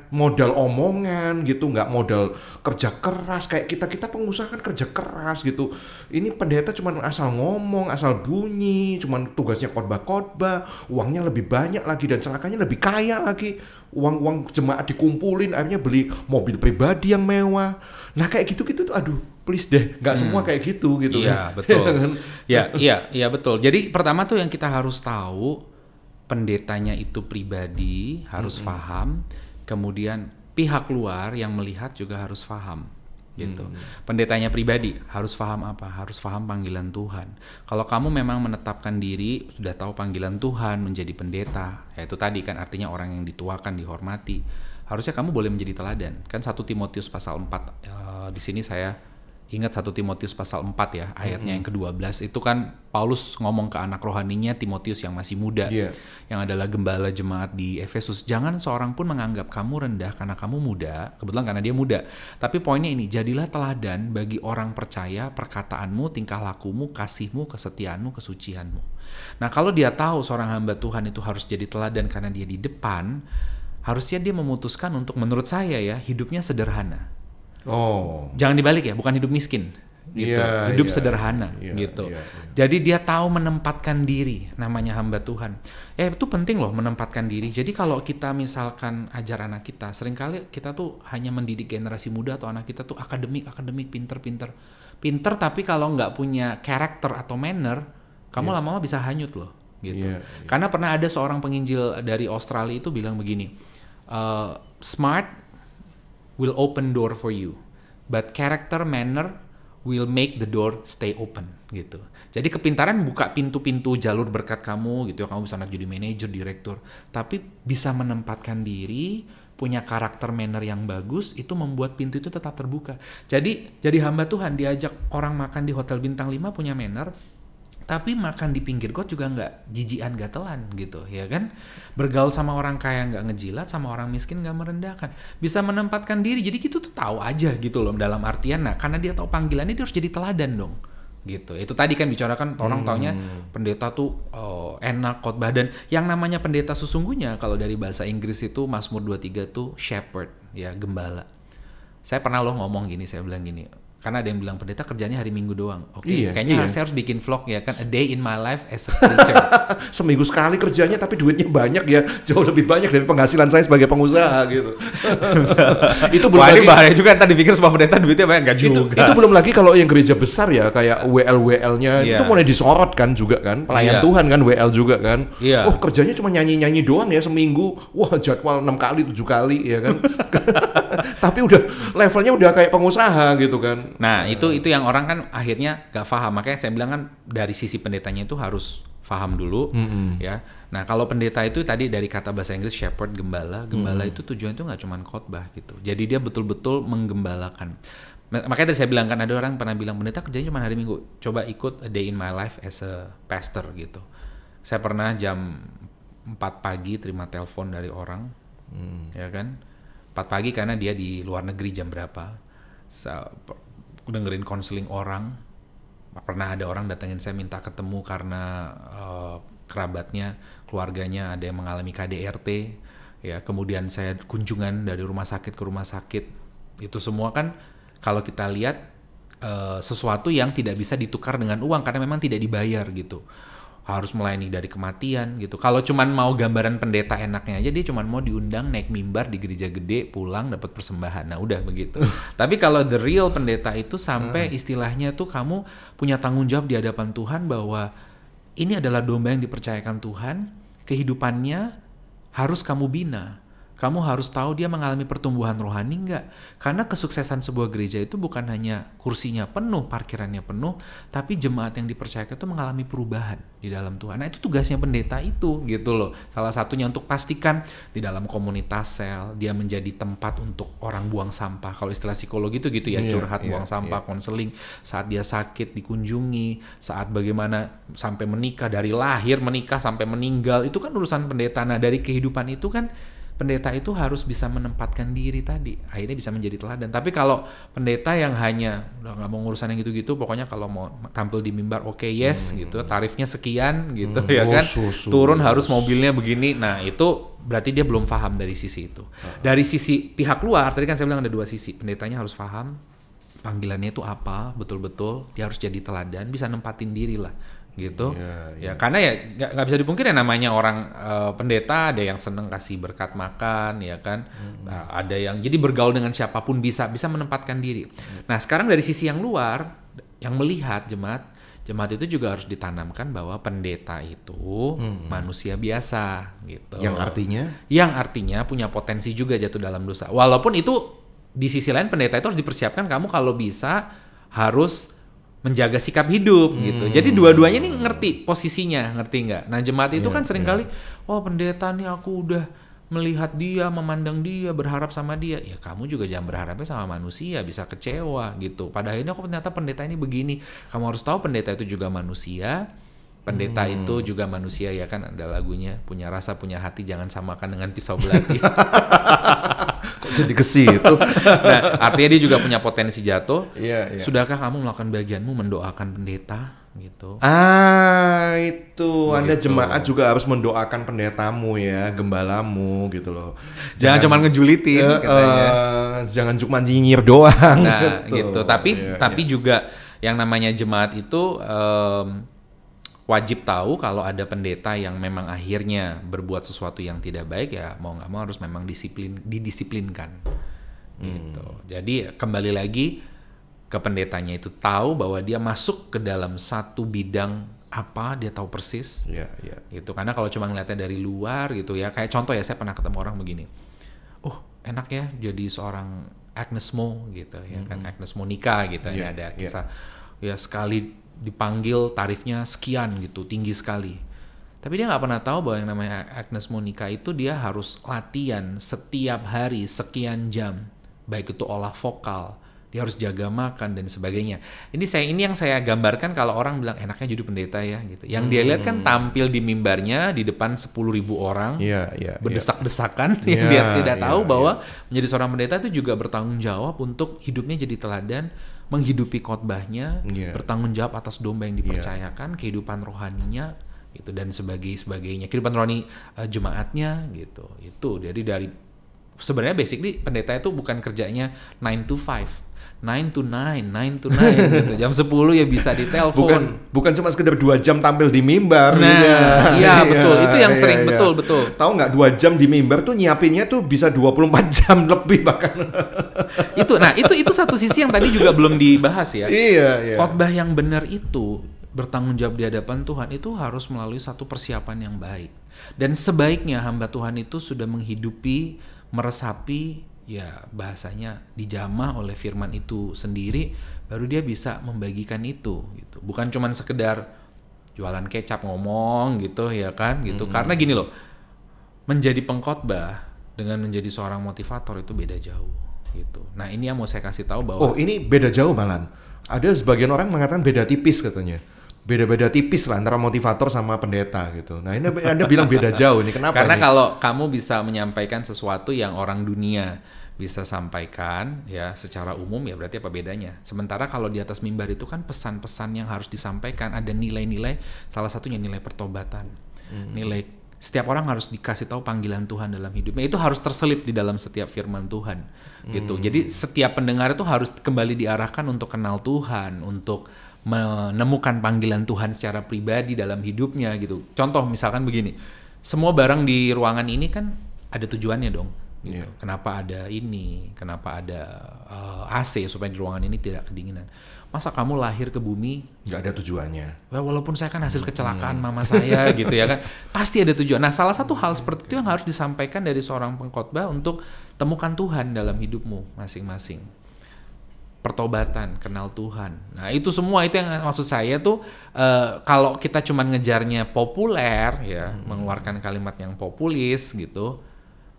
modal omongan gitu, nggak modal kerja keras kayak kita pengusaha kan kerja keras gitu. Ini pendeta cuman asal ngomong, asal bunyi, cuman tugasnya khotbah, uangnya lebih banyak lagi dan celakanya lebih kaya lagi. Uang jemaat dikumpulin akhirnya beli mobil pribadi yang mewah. Nah kayak gitu-gitu tuh aduh please deh nggak semua kayak gitu Iya betul. Iya betul. Jadi pertama tuh yang kita harus tahu pendetanya itu pribadi harus paham. Kemudian pihak luar yang melihat juga harus paham gitu. Pendetanya pribadi harus paham apa? Harus paham panggilan Tuhan. Kalau kamu memang menetapkan diri, sudah tahu panggilan Tuhan menjadi pendeta, ya itu tadi kan artinya orang yang dituakan, dihormati. Harusnya kamu boleh menjadi teladan. Kan 1 Timotius pasal 4, di sini saya ingat 1 Timotius pasal 4 ya, ayatnya yang ke-12, itu kan Paulus ngomong ke anak rohaninya Timotius yang masih muda, yang adalah gembala jemaat di Efesus. Jangan seorang pun menganggap kamu rendah karena kamu muda, kebetulan karena dia muda. Tapi poinnya ini, jadilah teladan bagi orang percaya perkataanmu, tingkah lakumu, kasihmu, kesetiaanmu, kesucianmu. Nah kalau dia tahu seorang hamba Tuhan itu harus jadi teladan karena dia di depan, harusnya dia memutuskan untuk, menurut saya ya, hidupnya sederhana. Jangan dibalik ya, bukan hidup miskin gitu. Hidup sederhana gitu. Jadi dia tahu menempatkan diri, namanya hamba Tuhan. Itu penting loh menempatkan diri. Jadi kalau kita misalkan ajar anak kita, seringkali kita tuh hanya mendidik generasi muda atau anak kita tuh akademik, pinter, tapi kalau nggak punya karakter atau manner, kamu lama-lama bisa hanyut loh gitu. Karena pernah ada seorang penginjil dari Australia itu bilang begini, smart will open door for you, but character manner will make the door stay open gitu. Jadi kepintaran buka pintu-pintu jalur berkat kamu gitu ya, kamu bisa naik jadi manajer, direktur, tapi bisa menempatkan diri, punya karakter manner yang bagus, itu membuat pintu itu tetap terbuka. Jadi hamba Tuhan diajak orang makan di hotel bintang 5 punya manner, tapi makan di pinggir got juga nggak jijian gatelan gitu ya kan, bergaul sama orang kaya nggak ngejilat, sama orang miskin nggak merendahkan, bisa menempatkan diri. Jadi kita tuh tahu aja gitu loh, dalam artian karena dia tahu panggilannya, dia harus jadi teladan dong gitu. Itu tadi kan bicarakan orang taunya pendeta tuh enak khotbah, dan yang namanya pendeta sesungguhnya kalau dari bahasa Inggris itu Mazmur 23 tuh shepherd ya, gembala. Saya pernah loh ngomong gini, saya bilang gini, karena ada yang bilang pendeta kerjanya hari Minggu doang. Kayaknya saya harus bikin vlog ya kan, a day in my life as a preacher. Seminggu sekali kerjanya tapi duitnya banyak ya, jauh lebih banyak dari penghasilan saya sebagai pengusaha gitu. Itu belum lagi, bahaya juga, ntar dipikir semua pendeta duitnya banyak, nggak juga. Itu belum lagi kalau yang gereja besar ya, kayak WL-WL-nya itu mulai disorot kan juga kan, pelayan Tuhan kan, WL juga kan. Kerjanya cuma nyanyi-nyanyi doang ya seminggu, jadwal 6 kali 7 kali ya kan. Tapi udah levelnya udah kayak pengusaha gitu kan. Nah itu yang orang kan akhirnya gak paham. Makanya saya bilang kan dari sisi pendetanya itu harus paham dulu ya. Nah kalau pendeta itu tadi dari kata bahasa Inggris shepherd, gembala itu tujuannya itu gak cuma khotbah gitu. Jadi dia betul-betul menggembalakan. Makanya tadi saya bilang kan, ada orang pernah bilang pendeta kerjanya cuma hari Minggu. Coba ikut a day in my life as a pastor gitu. Saya pernah jam 4 pagi terima telepon dari orang ya kan, 4 pagi karena dia di luar negeri jam berapa. Dengerin konseling orang. Pernah ada orang datangin saya minta ketemu karena kerabatnya, keluarganya ada yang mengalami KDRT ya. Kemudian saya kunjungan dari rumah sakit ke rumah sakit. Itu semua kan kalau kita lihat sesuatu yang tidak bisa ditukar dengan uang karena memang tidak dibayar gitu. Harus melayani dari kematian gitu. Kalau cuman mau gambaran pendeta enaknya aja, dia cuman mau diundang naik mimbar di gereja gede, pulang dapat persembahan. Nah udah begitu. Tapi kalau the real pendeta itu sampai istilahnya tuh kamu punya tanggung jawab di hadapan Tuhan bahwa ini adalah domba yang dipercayakan Tuhan, kehidupannya harus kamu bina. Kamu harus tahu dia mengalami pertumbuhan rohani nggak? Karena kesuksesan sebuah gereja itu bukan hanya kursinya penuh, parkirannya penuh, tapi jemaat yang dipercayakan itu mengalami perubahan di dalam Tuhan. Nah itu tugasnya pendeta itu gitu loh. Salah satunya untuk pastikan di dalam komunitas sel, dia menjadi tempat untuk orang buang sampah. Kalau istilah psikologi itu gitu ya, curhat, buang sampah, konseling. Saat dia sakit dikunjungi, saat bagaimana sampai menikah, dari lahir menikah sampai meninggal, itu kan urusan pendeta. Nah dari kehidupan itu kan pendeta itu harus bisa menempatkan diri tadi, akhirnya bisa menjadi teladan. Tapi kalau pendeta yang hanya udah nggak mau ngurusan yang gitu-gitu, pokoknya kalau mau tampil di mimbar gitu, tarifnya sekian gitu ya kan, turun harus mobilnya begini. Nah itu berarti dia belum paham dari sisi itu. Dari sisi pihak luar, tadi kan saya bilang ada 2 sisi. Pendetanya harus paham panggilannya itu apa, betul-betul dia harus jadi teladan, bisa nempatin diri lah gitu ya. Karena ya nggak bisa dipungkiri namanya orang pendeta, ada yang seneng kasih berkat makan ya kan, ada yang jadi bergaul dengan siapapun bisa menempatkan diri. Nah sekarang dari sisi yang luar yang melihat jemaat itu juga harus ditanamkan bahwa pendeta itu manusia biasa gitu, yang artinya punya potensi juga jatuh dalam dosa, walaupun itu di sisi lain pendeta itu harus dipersiapkan kamu kalau bisa harus menjaga sikap hidup gitu. Jadi dua-duanya nih ngerti posisinya, ngerti nggak? Nah jemaat itu kan seringkali, oh pendeta nih aku udah melihat dia, memandang dia, berharap sama dia. Ya kamu juga jangan berharapnya sama manusia, bisa kecewa gitu. Pada akhirnya kok ternyata pendeta ini begini. Kamu harus tahu pendeta itu juga manusia. Pendeta itu juga manusia ya kan, ada lagunya, punya rasa, punya hati, jangan samakan dengan pisau belati. Kok jadi ke situ? Nah, artinya dia juga punya potensi jatuh. Iya. Sudahkah kamu melakukan bagianmu mendoakan pendeta gitu? Itu Anda jemaat juga harus mendoakan pendetamu ya, gembalamu gitu loh. Jangan cuma ngejulitin katanya. Jangan cuma nyinyir doang. Nah, gitu. Tapi juga yang namanya jemaat itu wajib tahu kalau ada pendeta yang memang akhirnya berbuat sesuatu yang tidak baik, ya mau nggak mau harus memang didisiplinkan gitu. Jadi kembali lagi ke pendetanya itu tahu bahwa dia masuk ke dalam satu bidang apa, dia tahu persis gitu. Karena kalau cuma ngeliatnya dari luar gitu ya, kayak contoh ya, saya pernah ketemu orang begini, enak ya jadi seorang Agnes Mo gitu ya kan, Agnes Monica gitu ya, ada kisah ya sekali dipanggil tarifnya sekian gitu, tinggi sekali. Tapi dia nggak pernah tahu bahwa yang namanya Agnes Monica itu dia harus latihan setiap hari sekian jam, baik itu olah vokal, dia harus jaga makan dan sebagainya. Ini yang saya gambarkan kalau orang bilang enaknya jadi pendeta ya gitu. Yang dia lihat kan tampil di mimbarnya di depan 10.000 orang, berdesak-desakan. Dia tidak tahu bahwa menjadi seorang pendeta itu juga bertanggung jawab untuk hidupnya jadi teladan, menghidupi khotbahnya, bertanggung jawab atas domba yang dipercayakan, kehidupan rohaninya gitu dan sebagainya, kehidupan rohani jemaatnya gitu. Itu dari sebenarnya basically pendeta itu bukan kerjanya 9 to 5. 9 to 9 gitu. Jam 10 ya bisa ditelepon. Bukan cuma sekedar 2 jam tampil di mimbar. Nah, iya betul. Itu yang sering betul. Tahu nggak 2 jam di mimbar tuh nyiapinnya tuh bisa 24 jam lebih bahkan. Itu satu sisi yang tadi juga belum dibahas ya. Iya. Khotbah yang benar itu bertanggung jawab di hadapan Tuhan itu harus melalui satu persiapan yang baik. Dan sebaiknya hamba Tuhan itu sudah menghidupi, meresapi, ya bahasanya dijamah oleh firman itu sendiri, baru dia bisa membagikan itu gitu. Bukan cuman sekedar jualan kecap ngomong gitu ya kan gitu. Karena gini loh, menjadi pengkhotbah dengan menjadi seorang motivator itu beda jauh gitu. Nah, ini yang mau saya kasih tahu bahwa ini beda jauh malah. Ada sebagian orang mengatakan beda tipis katanya. Beda-beda tipis lah antara motivator sama pendeta gitu. Nah ini Anda bilang beda jauh ini, kenapa? Karena ini? Kalau kamu bisa menyampaikan sesuatu yang orang dunia bisa sampaikan ya secara umum, ya berarti apa bedanya? Sementara kalau di atas mimbar itu kan pesan-pesan yang harus disampaikan, ada nilai-nilai, salah satunya nilai pertobatan. Nilai setiap orang harus dikasih tahu panggilan Tuhan dalam hidupnya. Itu harus terselip di dalam setiap firman Tuhan gitu. Jadi setiap pendengar itu harus kembali diarahkan untuk kenal Tuhan, untuk menemukan panggilan Tuhan secara pribadi dalam hidupnya gitu. Contoh misalkan begini, semua barang di ruangan ini kan ada tujuannya dong gitu. Kenapa ada ini, kenapa ada AC supaya di ruangan ini tidak kedinginan. Masa kamu lahir ke bumi nggak ada tujuannya? Walaupun saya kan hasil kecelakaan mama saya gitu ya kan, pasti ada tujuan. Nah, salah satu hal seperti itu yang harus disampaikan dari seorang pengkhotbah untuk temukan Tuhan dalam hidupmu masing-masing. Pertobatan, kenal Tuhan. Nah itu semua, itu yang maksud saya tuh kalau kita cuma ngejarnya populer ya, mengeluarkan kalimat yang populis gitu,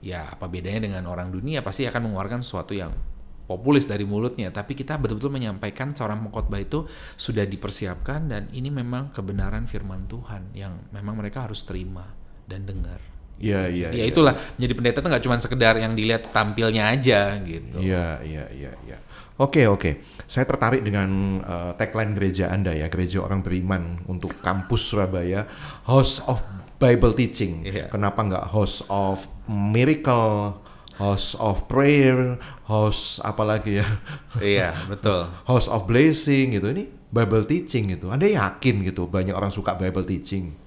ya apa bedanya dengan orang dunia? Pasti akan mengeluarkan sesuatu yang populis dari mulutnya, tapi kita betul-betul menyampaikan seorang pengkhotbah itu sudah dipersiapkan dan ini memang kebenaran firman Tuhan yang memang mereka harus terima dan dengar. Iya. Itulah menjadi pendeta itu nggak cuma sekedar yang dilihat tampilnya aja gitu. Iya. Oke. Saya tertarik dengan tagline gereja Anda ya, Gereja Orang Beriman untuk kampus Surabaya, House of Bible Teaching. Kenapa nggak House of Miracle, House of Prayer, House apalagi ya? Iya, betul. House of Blessing gitu. Ini Bible Teaching gitu. Anda yakin gitu banyak orang suka Bible Teaching?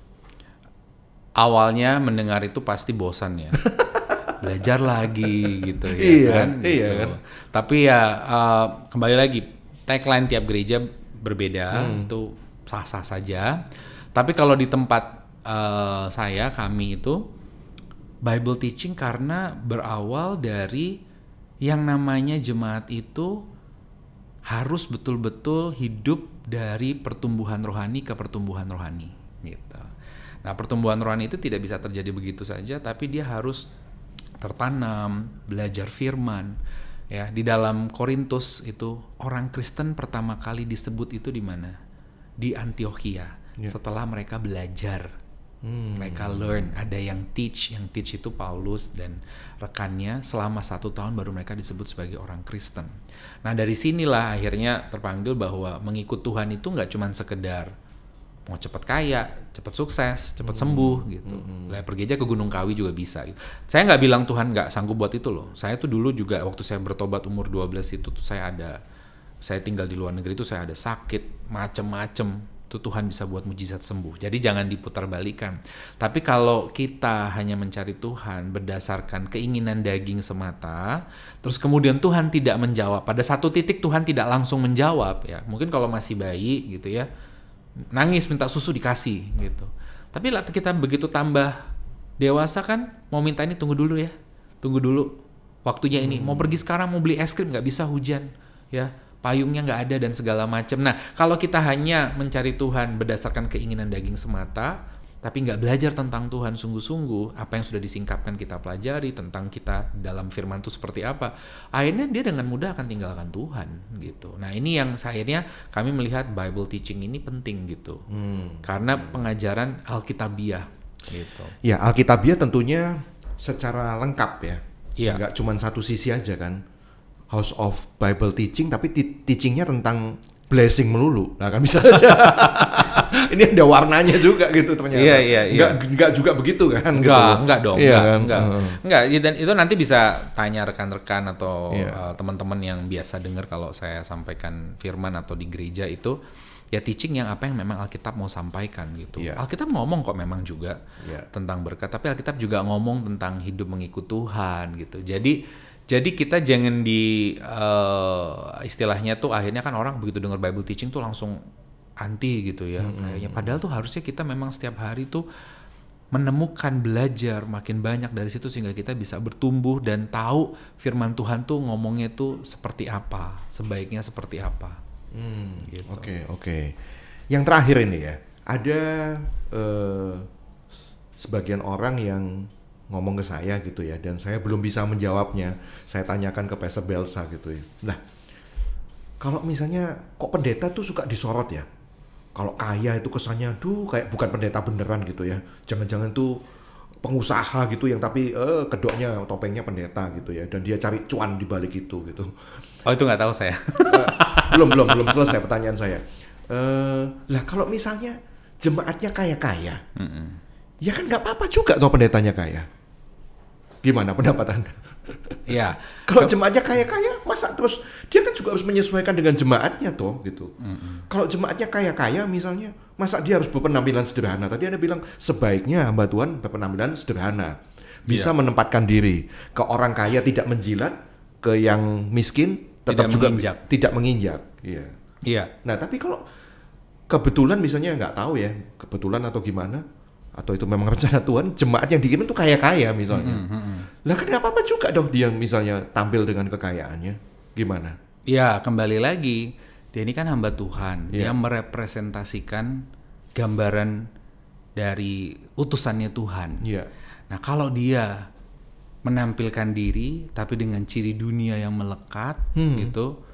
Awalnya mendengar itu pasti bosan ya. Belajar lagi gitu ya kan. Iya kan. Tapi ya kembali lagi, tagline tiap gereja berbeda, itu sah-sah saja. Tapi kalau di tempat kami itu Bible teaching karena berawal dari yang namanya jemaat itu harus betul-betul hidup dari pertumbuhan rohani ke pertumbuhan rohani gitu. Nah, pertumbuhan rohani itu tidak bisa terjadi begitu saja, tapi dia harus tertanam, belajar firman. Ya, di dalam Korintus itu orang Kristen pertama kali disebut itu di mana? Di Antiokhia. Setelah mereka belajar, mereka learn. Ada yang teach itu Paulus dan rekannya. Selama 1 tahun baru mereka disebut sebagai orang Kristen. Nah, dari sinilah akhirnya terpanggil bahwa mengikut Tuhan itu nggak cuma sekedar mau cepat kaya, cepat sukses, cepat sembuh gitu. Lah pergi aja ke Gunung Kawi juga bisa gitu. Saya nggak bilang Tuhan nggak sanggup buat itu loh. Saya tuh dulu juga waktu saya bertobat umur 12 itu tuh saya tinggal di luar negeri itu saya ada sakit macem-macem. Tuh Tuhan bisa buat mujizat sembuh. Jadi jangan diputar balikan. Tapi kalau kita hanya mencari Tuhan berdasarkan keinginan daging semata, terus kemudian Tuhan tidak menjawab. Pada satu titik Tuhan tidak langsung menjawab ya. Mungkin kalau masih bayi gitu ya, nangis minta susu dikasih gitu. Tapi lah kita begitu tambah dewasa kan mau minta ini tunggu dulu waktunya ini, mau pergi sekarang mau beli es krim nggak bisa, hujan ya, payungnya nggak ada dan segala macam. Nah, kalau kita hanya mencari Tuhan berdasarkan keinginan daging semata tapi nggak belajar tentang Tuhan sungguh-sungguh, apa yang sudah disingkapkan kita pelajari tentang kita dalam firman itu seperti apa, akhirnya dia dengan mudah akan tinggalkan Tuhan gitu. Nah, ini yang akhirnya kami melihat Bible teaching ini penting gitu, karena pengajaran Alkitabiah gitu. Ya, Alkitabiah tentunya secara lengkap ya, nggak cuma satu sisi aja kan, House of Bible Teaching, tapi teachingnya tentang blessing melulu. Nah kan bisa aja. Ini ada warnanya juga gitu ternyata. Iya. Enggak juga begitu kan? Enggak dong. Iya, enggak. Dan itu nanti bisa tanya rekan-rekan atau teman-teman yang biasa dengar kalau saya sampaikan firman atau di gereja itu ya teaching yang apa yang memang Alkitab mau sampaikan gitu. Alkitab ngomong kok memang juga tentang berkat, tapi Alkitab juga ngomong tentang hidup mengikut Tuhan gitu. Jadi kita jangan istilahnya tuh akhirnya kan orang begitu dengar Bible teaching tuh langsung anti gitu ya. Kayaknya padahal tuh harusnya kita memang setiap hari tuh menemukan, belajar makin banyak dari situ sehingga kita bisa bertumbuh dan tahu firman Tuhan tuh ngomongnya tuh seperti apa, sebaiknya seperti apa. Gitu. Oke. Yang terakhir ini ya, ada sebagian orang yang ngomong ke saya gitu ya, dan saya belum bisa menjawabnya. Saya tanyakan ke Pastor Belsa gitu ya. Nah, kalau misalnya kok pendeta tuh suka disorot ya? Kalau kaya itu kesannya, kayak bukan pendeta beneran gitu ya. Jangan-jangan tuh pengusaha gitu yang tapi kedoknya topengnya pendeta gitu ya, dan dia cari cuan di balik itu gitu. Oh, itu nggak tahu saya. Belum selesai pertanyaan saya. Lah kalau misalnya jemaatnya kaya-kaya, ya kan nggak apa-apa juga toh pendetanya kaya. Gimana pendapat Anda? Iya. Kalau jemaatnya kaya-kaya, masa terus dia kan juga harus menyesuaikan dengan jemaatnya toh gitu. Kalau jemaatnya kaya-kaya misalnya, masa dia harus berpenampilan sederhana? Tadi Anda bilang sebaiknya hamba Tuhan berpenampilan sederhana, bisa menempatkan diri ke orang kaya, tidak menjilat, ke yang miskin tetap juga tidak menginjak. Iya. Nah, tapi kalau kebetulan misalnya nggak tahu ya, kebetulan atau gimana, atau itu memang rencana Tuhan, jemaat yang dikirim tuh kaya-kaya misalnya. Lah kan nggak apa-apa juga dong dia misalnya tampil dengan kekayaannya. Gimana? Ya, kembali lagi, dia ini kan hamba Tuhan. Dia merepresentasikan gambaran dari utusannya Tuhan. Nah, kalau dia menampilkan diri tapi dengan ciri dunia yang melekat gitu,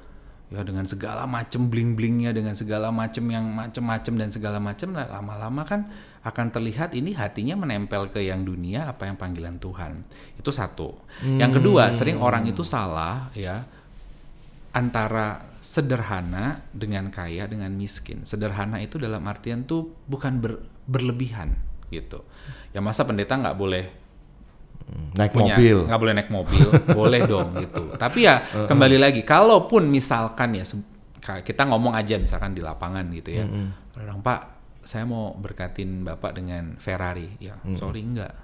ya dengan segala macam bling-blingnya, dengan segala macam yang macam-macam dan segala macam, lama-lama kan akan terlihat ini hatinya menempel ke yang dunia apa yang panggilan Tuhan. Itu satu. Yang kedua, sering orang itu salah ya antara sederhana dengan kaya dengan miskin. Sederhana itu dalam artian tuh bukan berlebihan gitu. Ya masa pendeta nggak boleh mobil, nggak boleh naik mobil, boleh dong gitu. Tapi ya kembali lagi, kalaupun misalkan ya kita ngomong aja misalkan di lapangan gitu ya, orang Pak, saya mau berkatin Bapak dengan Ferrari, ya sorry enggak.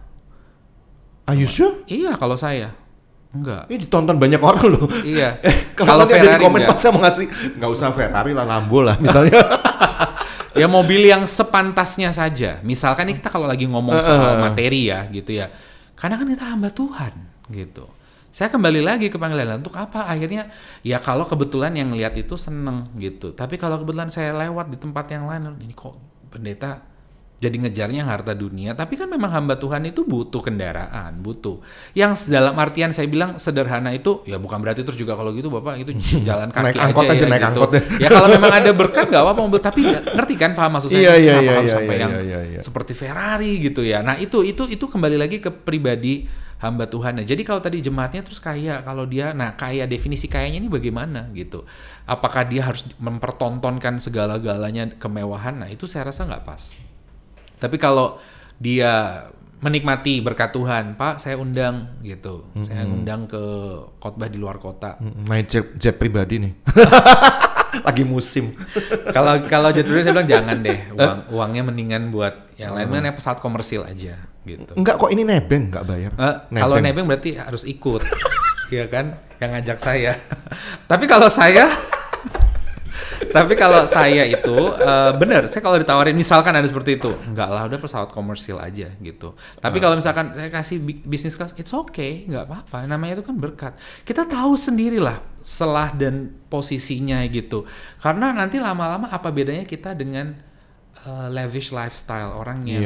Are you sure? Iya, kalau saya enggak. Ini ditonton banyak orang loh. Iya. Kalau nanti ada di komen pas saya mau ngasih, nggak usah Ferrari lah, Lambo lah misalnya. Ya mobil yang sepantasnya saja. Misalkan ini kita kalau lagi ngomong soal materi ya gitu ya. Karena kan kita hamba Tuhan gitu. Saya kembali lagi ke panggilan untuk apa? Akhirnya ya kalau kebetulan yang lihat itu seneng gitu. Tapi kalau kebetulan saya lewat di tempat yang lain, ini kok pendeta jadi ngejarnya harta dunia. Tapi kan memang hamba Tuhan itu butuh kendaraan, butuh. Yang dalam artian saya bilang sederhana itu, ya bukan berarti terus juga kalau gitu Bapak itu jalan kaki naik angkot aja, ya naik gitu. angkot. Ya kalau memang ada berkat nggak apa-apa mobil. Tapi ngerti kan paham maksud saya? Kenapa harus sampai yang seperti Ferrari gitu ya. Nah itu kembali lagi ke pribadi hamba Tuhan. Jadi kalau tadi jemaatnya terus kaya, kalau dia, nah kaya, definisi kayanya ini bagaimana gitu? Apakah dia harus mempertontonkan segala-galanya kemewahan? Nah itu saya rasa nggak pas. Tapi kalau dia menikmati berkat Tuhan, Pak saya undang gitu, saya undang ke khotbah di luar kota. Naik jet pribadi nih. Lagi musim. Kalau jet pribadi saya bilang jangan deh, uangnya mendingan buat yang lain, naik pesawat komersil aja gitu. Enggak kok, ini nebeng nggak bayar. Kalau nebeng berarti harus ikut, ya kan, yang ngajak saya. Tapi kalau saya itu benar, saya kalau ditawarin misalkan ada seperti itu, enggak lah udah pesawat komersil aja gitu. Tapi kalau misalkan saya kasih bisnis kelas, it's okay, nggak apa-apa. Namanya itu kan berkat. Kita tahu sendirilah selah dan posisinya gitu. Karena nanti lama-lama apa bedanya kita dengan lavish lifestyle orang yang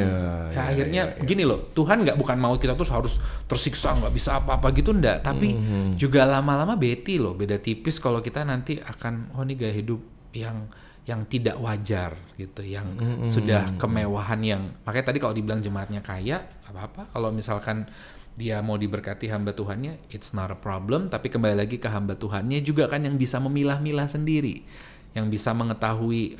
akhirnya gini loh, Tuhan bukan mau kita tuh harus tersiksa nggak bisa apa-apa gitu, ndak. Tapi juga lama-lama beda tipis kalau kita nanti akan ini gaya hidup yang tidak wajar gitu, yang sudah kemewahan yang makanya tadi kalau dibilang jemaatnya kaya apa-apa, kalau misalkan dia mau diberkati hamba Tuhannya it's not a problem, tapi kembali lagi ke hamba Tuhannya juga kan yang bisa memilah-milah sendiri, yang bisa mengetahui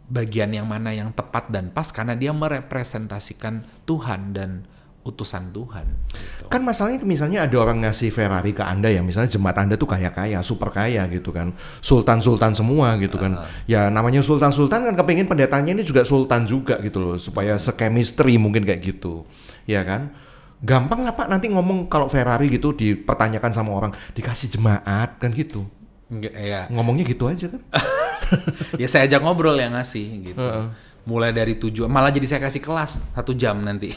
bagian yang mana yang tepat dan pas karena dia merepresentasikan Tuhan dan utusan Tuhan gitu. Kan masalahnya misalnya ada orang ngasih Ferrari ke Anda ya, misalnya jemaat Anda tuh kaya-kaya, super kaya gitu kan, sultan-sultan semua gitu kan. Ya namanya sultan-sultan kan kepingin pendetanya ini juga sultan juga gitu loh, supaya se-chemistry mungkin kayak gitu, ya kan. Gampang lah Pak nanti ngomong kalau Ferrari gitu dipertanyakan sama orang, dikasih jemaat kan gitu. Enggak, ya. Ngomongnya gitu aja kan. Ya saya ajak ngobrol yang ngasih gitu. Mulai dari tujuan, malah jadi saya kasih kelas 1 jam nanti.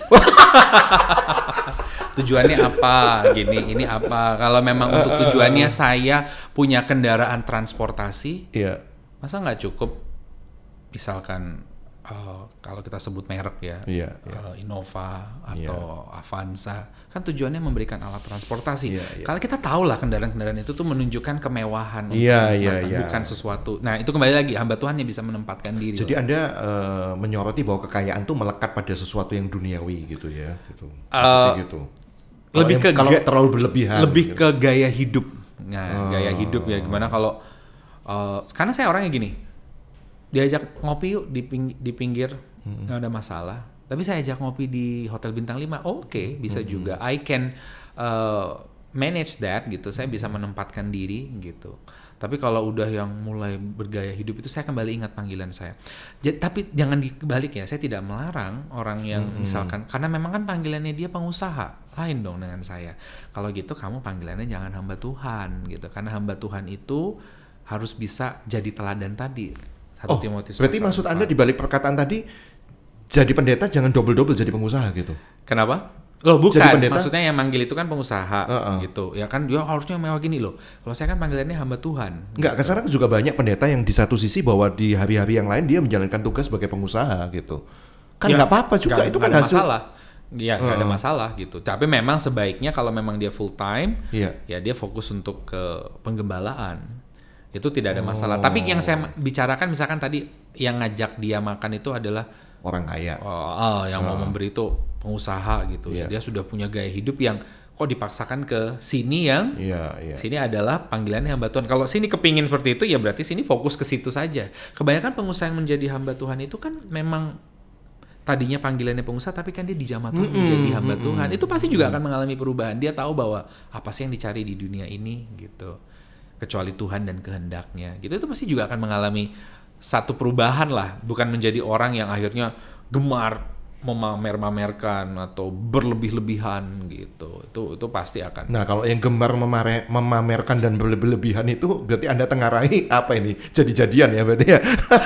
Tujuannya apa, gini, ini apa. Kalau memang untuk tujuannya saya punya kendaraan transportasi, masa nggak cukup misalkan kalau kita sebut merek ya, Innova atau Avanza, kan tujuannya memberikan alat transportasi. Kalau kita tahu lah kendaraan-kendaraan itu tuh menunjukkan kemewahan, bukan sesuatu. Nah itu kembali lagi hamba Tuhan yang bisa menempatkan diri. Jadi Anda menyoroti bahwa kekayaan tuh melekat pada sesuatu yang duniawi gitu ya, gitu. Gitu. Kalau terlalu berlebihan. Lebih gitu. Ke gaya hidup. Nah gaya hidup ya gimana kalau karena saya orangnya gini. Diajak ngopi yuk di pinggir, nggak ada masalah. Tapi saya ajak ngopi di Hotel Bintang 5, oke, bisa juga. I can manage that gitu, saya bisa menempatkan diri gitu. Tapi kalau udah yang mulai bergaya hidup itu saya kembali ingat panggilan saya. Tapi jangan dibalik ya, saya tidak melarang orang yang misalkan, karena memang kan panggilannya dia pengusaha, lain dong dengan saya. Kalau gitu kamu panggilannya jangan hamba Tuhan gitu, karena hamba Tuhan itu harus bisa jadi teladan tadi. Berarti maksud Anda di balik perkataan tadi, jadi pendeta jangan double-double jadi pengusaha gitu? Kenapa? Loh bukan, maksudnya yang manggil itu kan pengusaha gitu. Ya kan dia harusnya mewah gini loh. Kalau saya kan panggilannya hamba Tuhan. Enggak, gitu. Sekarang juga banyak pendeta yang di satu sisi bahwa di hari-hari yang lain dia menjalankan tugas sebagai pengusaha gitu. Kan nggak apa-apa juga, itu kan hasil. Iya, nggak ada masalah gitu. Tapi memang sebaiknya kalau memang dia full time, ya dia fokus untuk ke penggembalaan. Itu tidak ada masalah. Tapi yang saya bicarakan misalkan tadi yang ngajak dia makan itu adalah orang kaya. Yang mau memberi itu pengusaha gitu. Dia sudah punya gaya hidup yang kok dipaksakan ke sini yang sini adalah panggilannya hamba Tuhan. Kalau sini kepingin seperti itu ya berarti sini fokus ke situ saja. Kebanyakan pengusaha yang menjadi hamba Tuhan itu kan memang tadinya panggilannya pengusaha tapi kan dia dijamah Tuhan menjadi hamba Tuhan. Itu pasti juga akan mengalami perubahan. Dia tahu bahwa apa sih yang dicari di dunia ini gitu. Kecuali Tuhan dan kehendaknya gitu, itu pasti juga akan mengalami satu perubahan lah, bukan menjadi orang yang akhirnya gemar memamer-mamerkan atau berlebih-lebihan gitu. Itu pasti akan. Nah, kalau yang gemar memamerkan dan berlebih-lebihan itu berarti Anda tengarai apa ini? Jadi-jadian ya berarti ya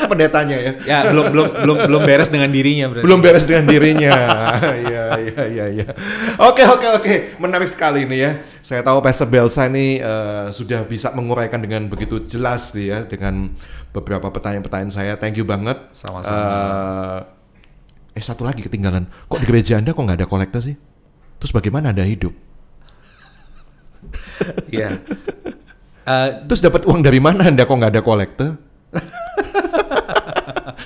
pendetanya ya. Ya, belum beres dengan dirinya berarti. Belum beres dengan dirinya. Iya. Oke. Menarik sekali ini ya. Saya tahu Pastor Belsa ini sudah bisa menguraikan dengan begitu jelas nih ya dengan beberapa pertanyaan-pertanyaan saya. Thank you banget. Sama-sama. Satu lagi ketinggalan. Kok di gereja Anda kok nggak ada kolektor sih? Terus bagaimana Anda hidup? Iya. Terus dapat uang dari mana Anda kok nggak ada kolektor?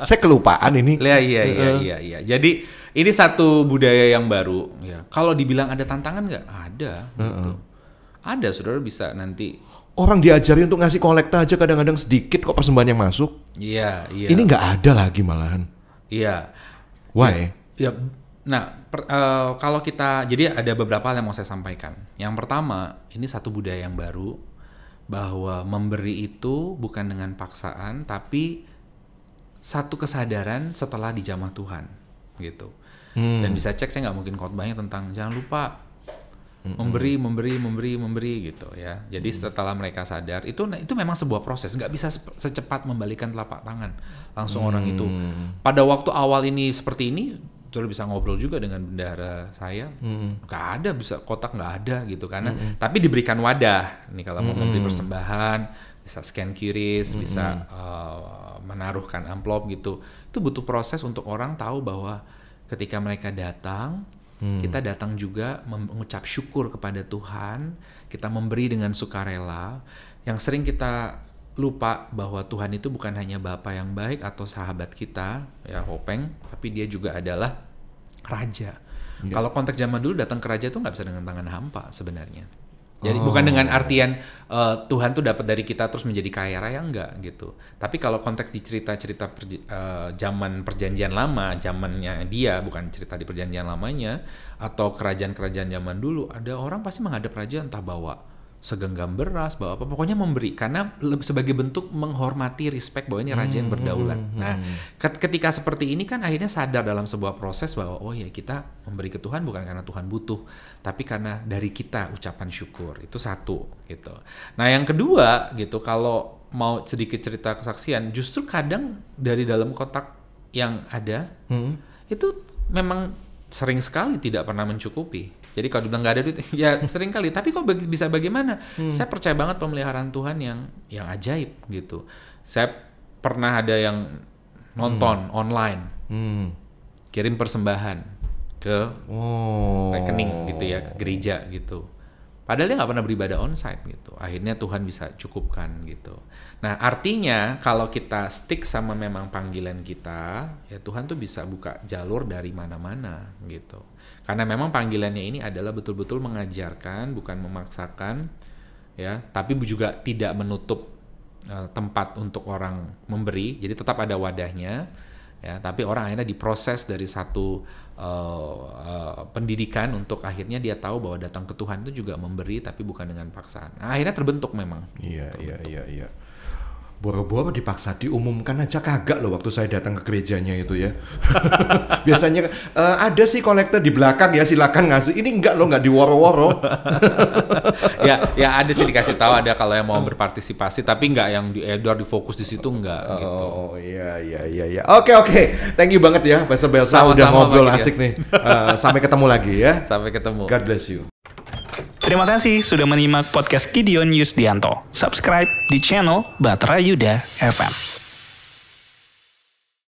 Saya kelupaan ini. Iya. Jadi ini satu budaya yang baru. Ya. Kalau dibilang ada tantangan nggak? Ada. Gitu. Ada, saudara bisa nanti. Orang diajari untuk ngasih kolektor aja kadang-kadang sedikit kok persembahan yang masuk. Iya. Ini nggak ada lagi malahan. Iya. Why? Ya. Nah, kalau kita, jadi ada beberapa hal yang mau saya sampaikan. Yang pertama, ini satu budaya yang baru bahwa memberi itu bukan dengan paksaan, tapi satu kesadaran setelah dijamah Tuhan, gitu. Dan bisa cek, saya nggak mungkin khotbahnya tentang jangan lupa memberi gitu ya. Jadi setelah mereka sadar, itu memang sebuah proses, nggak bisa secepat membalikan telapak tangan langsung orang itu. Pada waktu awal ini seperti ini, Saudara bisa ngobrol juga dengan bendahara saya, nggak ada, bisa kotak nggak ada gitu karena, tapi diberikan wadah nih kalau mau memberi persembahan, bisa scan QRIS, bisa menaruhkan amplop gitu. Itu butuh proses untuk orang tahu bahwa ketika mereka datang, kita datang juga mengucap syukur kepada Tuhan, kita memberi dengan sukarela. Yang sering kita lupa bahwa Tuhan itu bukan hanya Bapa yang baik atau sahabat kita, ya Hopeng, tapi dia juga adalah Raja. Ya. Kalau konteks zaman dulu datang ke Raja itu nggak bisa dengan tangan hampa sebenarnya. Jadi bukan dengan artian Tuhan tuh dapat dari kita terus menjadi kaya raya, enggak gitu. Tapi kalau konteks di cerita-cerita zaman perjanjian lama, zamannya dia, bukan cerita di perjanjian lamanya, atau kerajaan-kerajaan zaman dulu, ada orang pasti menghadap raja entah bawa segenggam beras, bawa apa, pokoknya memberi karena sebagai bentuk menghormati, respect bahwa ini raja yang berdaulat. Nah, ketika seperti ini kan akhirnya sadar dalam sebuah proses bahwa oh ya, kita memberi ke Tuhan bukan karena Tuhan butuh, tapi karena dari kita ucapan syukur. Itu satu gitu. Nah, yang kedua gitu, kalau mau sedikit cerita kesaksian, justru kadang dari dalam kotak yang ada itu memang sering sekali tidak pernah mencukupi. Jadi kalau dibilang nggak ada duit, ya sering kali. Tapi kok bisa bagaimana? Saya percaya banget pemeliharaan Tuhan yang ajaib gitu. Saya pernah ada yang nonton online, kirim persembahan ke rekening gitu ya, ke gereja gitu. Padahal dia nggak pernah beribadah onsite gitu. Akhirnya Tuhan bisa cukupkan gitu. Nah, artinya kalau kita stick sama memang panggilan kita, ya Tuhan tuh bisa buka jalur dari mana-mana gitu. Karena memang panggilannya ini adalah betul-betul mengajarkan, bukan memaksakan, ya. Tapi juga tidak menutup tempat untuk orang memberi. Jadi tetap ada wadahnya, ya. Tapi orang akhirnya diproses dari satu pendidikan untuk akhirnya dia tahu bahwa datang ke Tuhan itu juga memberi, tapi bukan dengan paksaan. Nah, akhirnya terbentuk memang. Iya. Boro-boro dipaksa diumumkan aja kagak loh waktu saya datang ke gerejanya itu ya. Biasanya ada sih kolektor di belakang ya, silakan ngasih. Ini enggak loh, enggak diworo-woro. ya ada sih dikasih tahu ada kalau yang mau berpartisipasi, tapi enggak yang diedor difokus di situ enggak gitu. Oh iya. Oke. Thank you banget ya Pastor Belsa udah ngobrol asik nih. Sampai ketemu lagi ya. Sampai ketemu. God bless you. Terima kasih sudah menyimak podcast Gideon Yusdianto. Subscribe di channel Batra Yuda FM.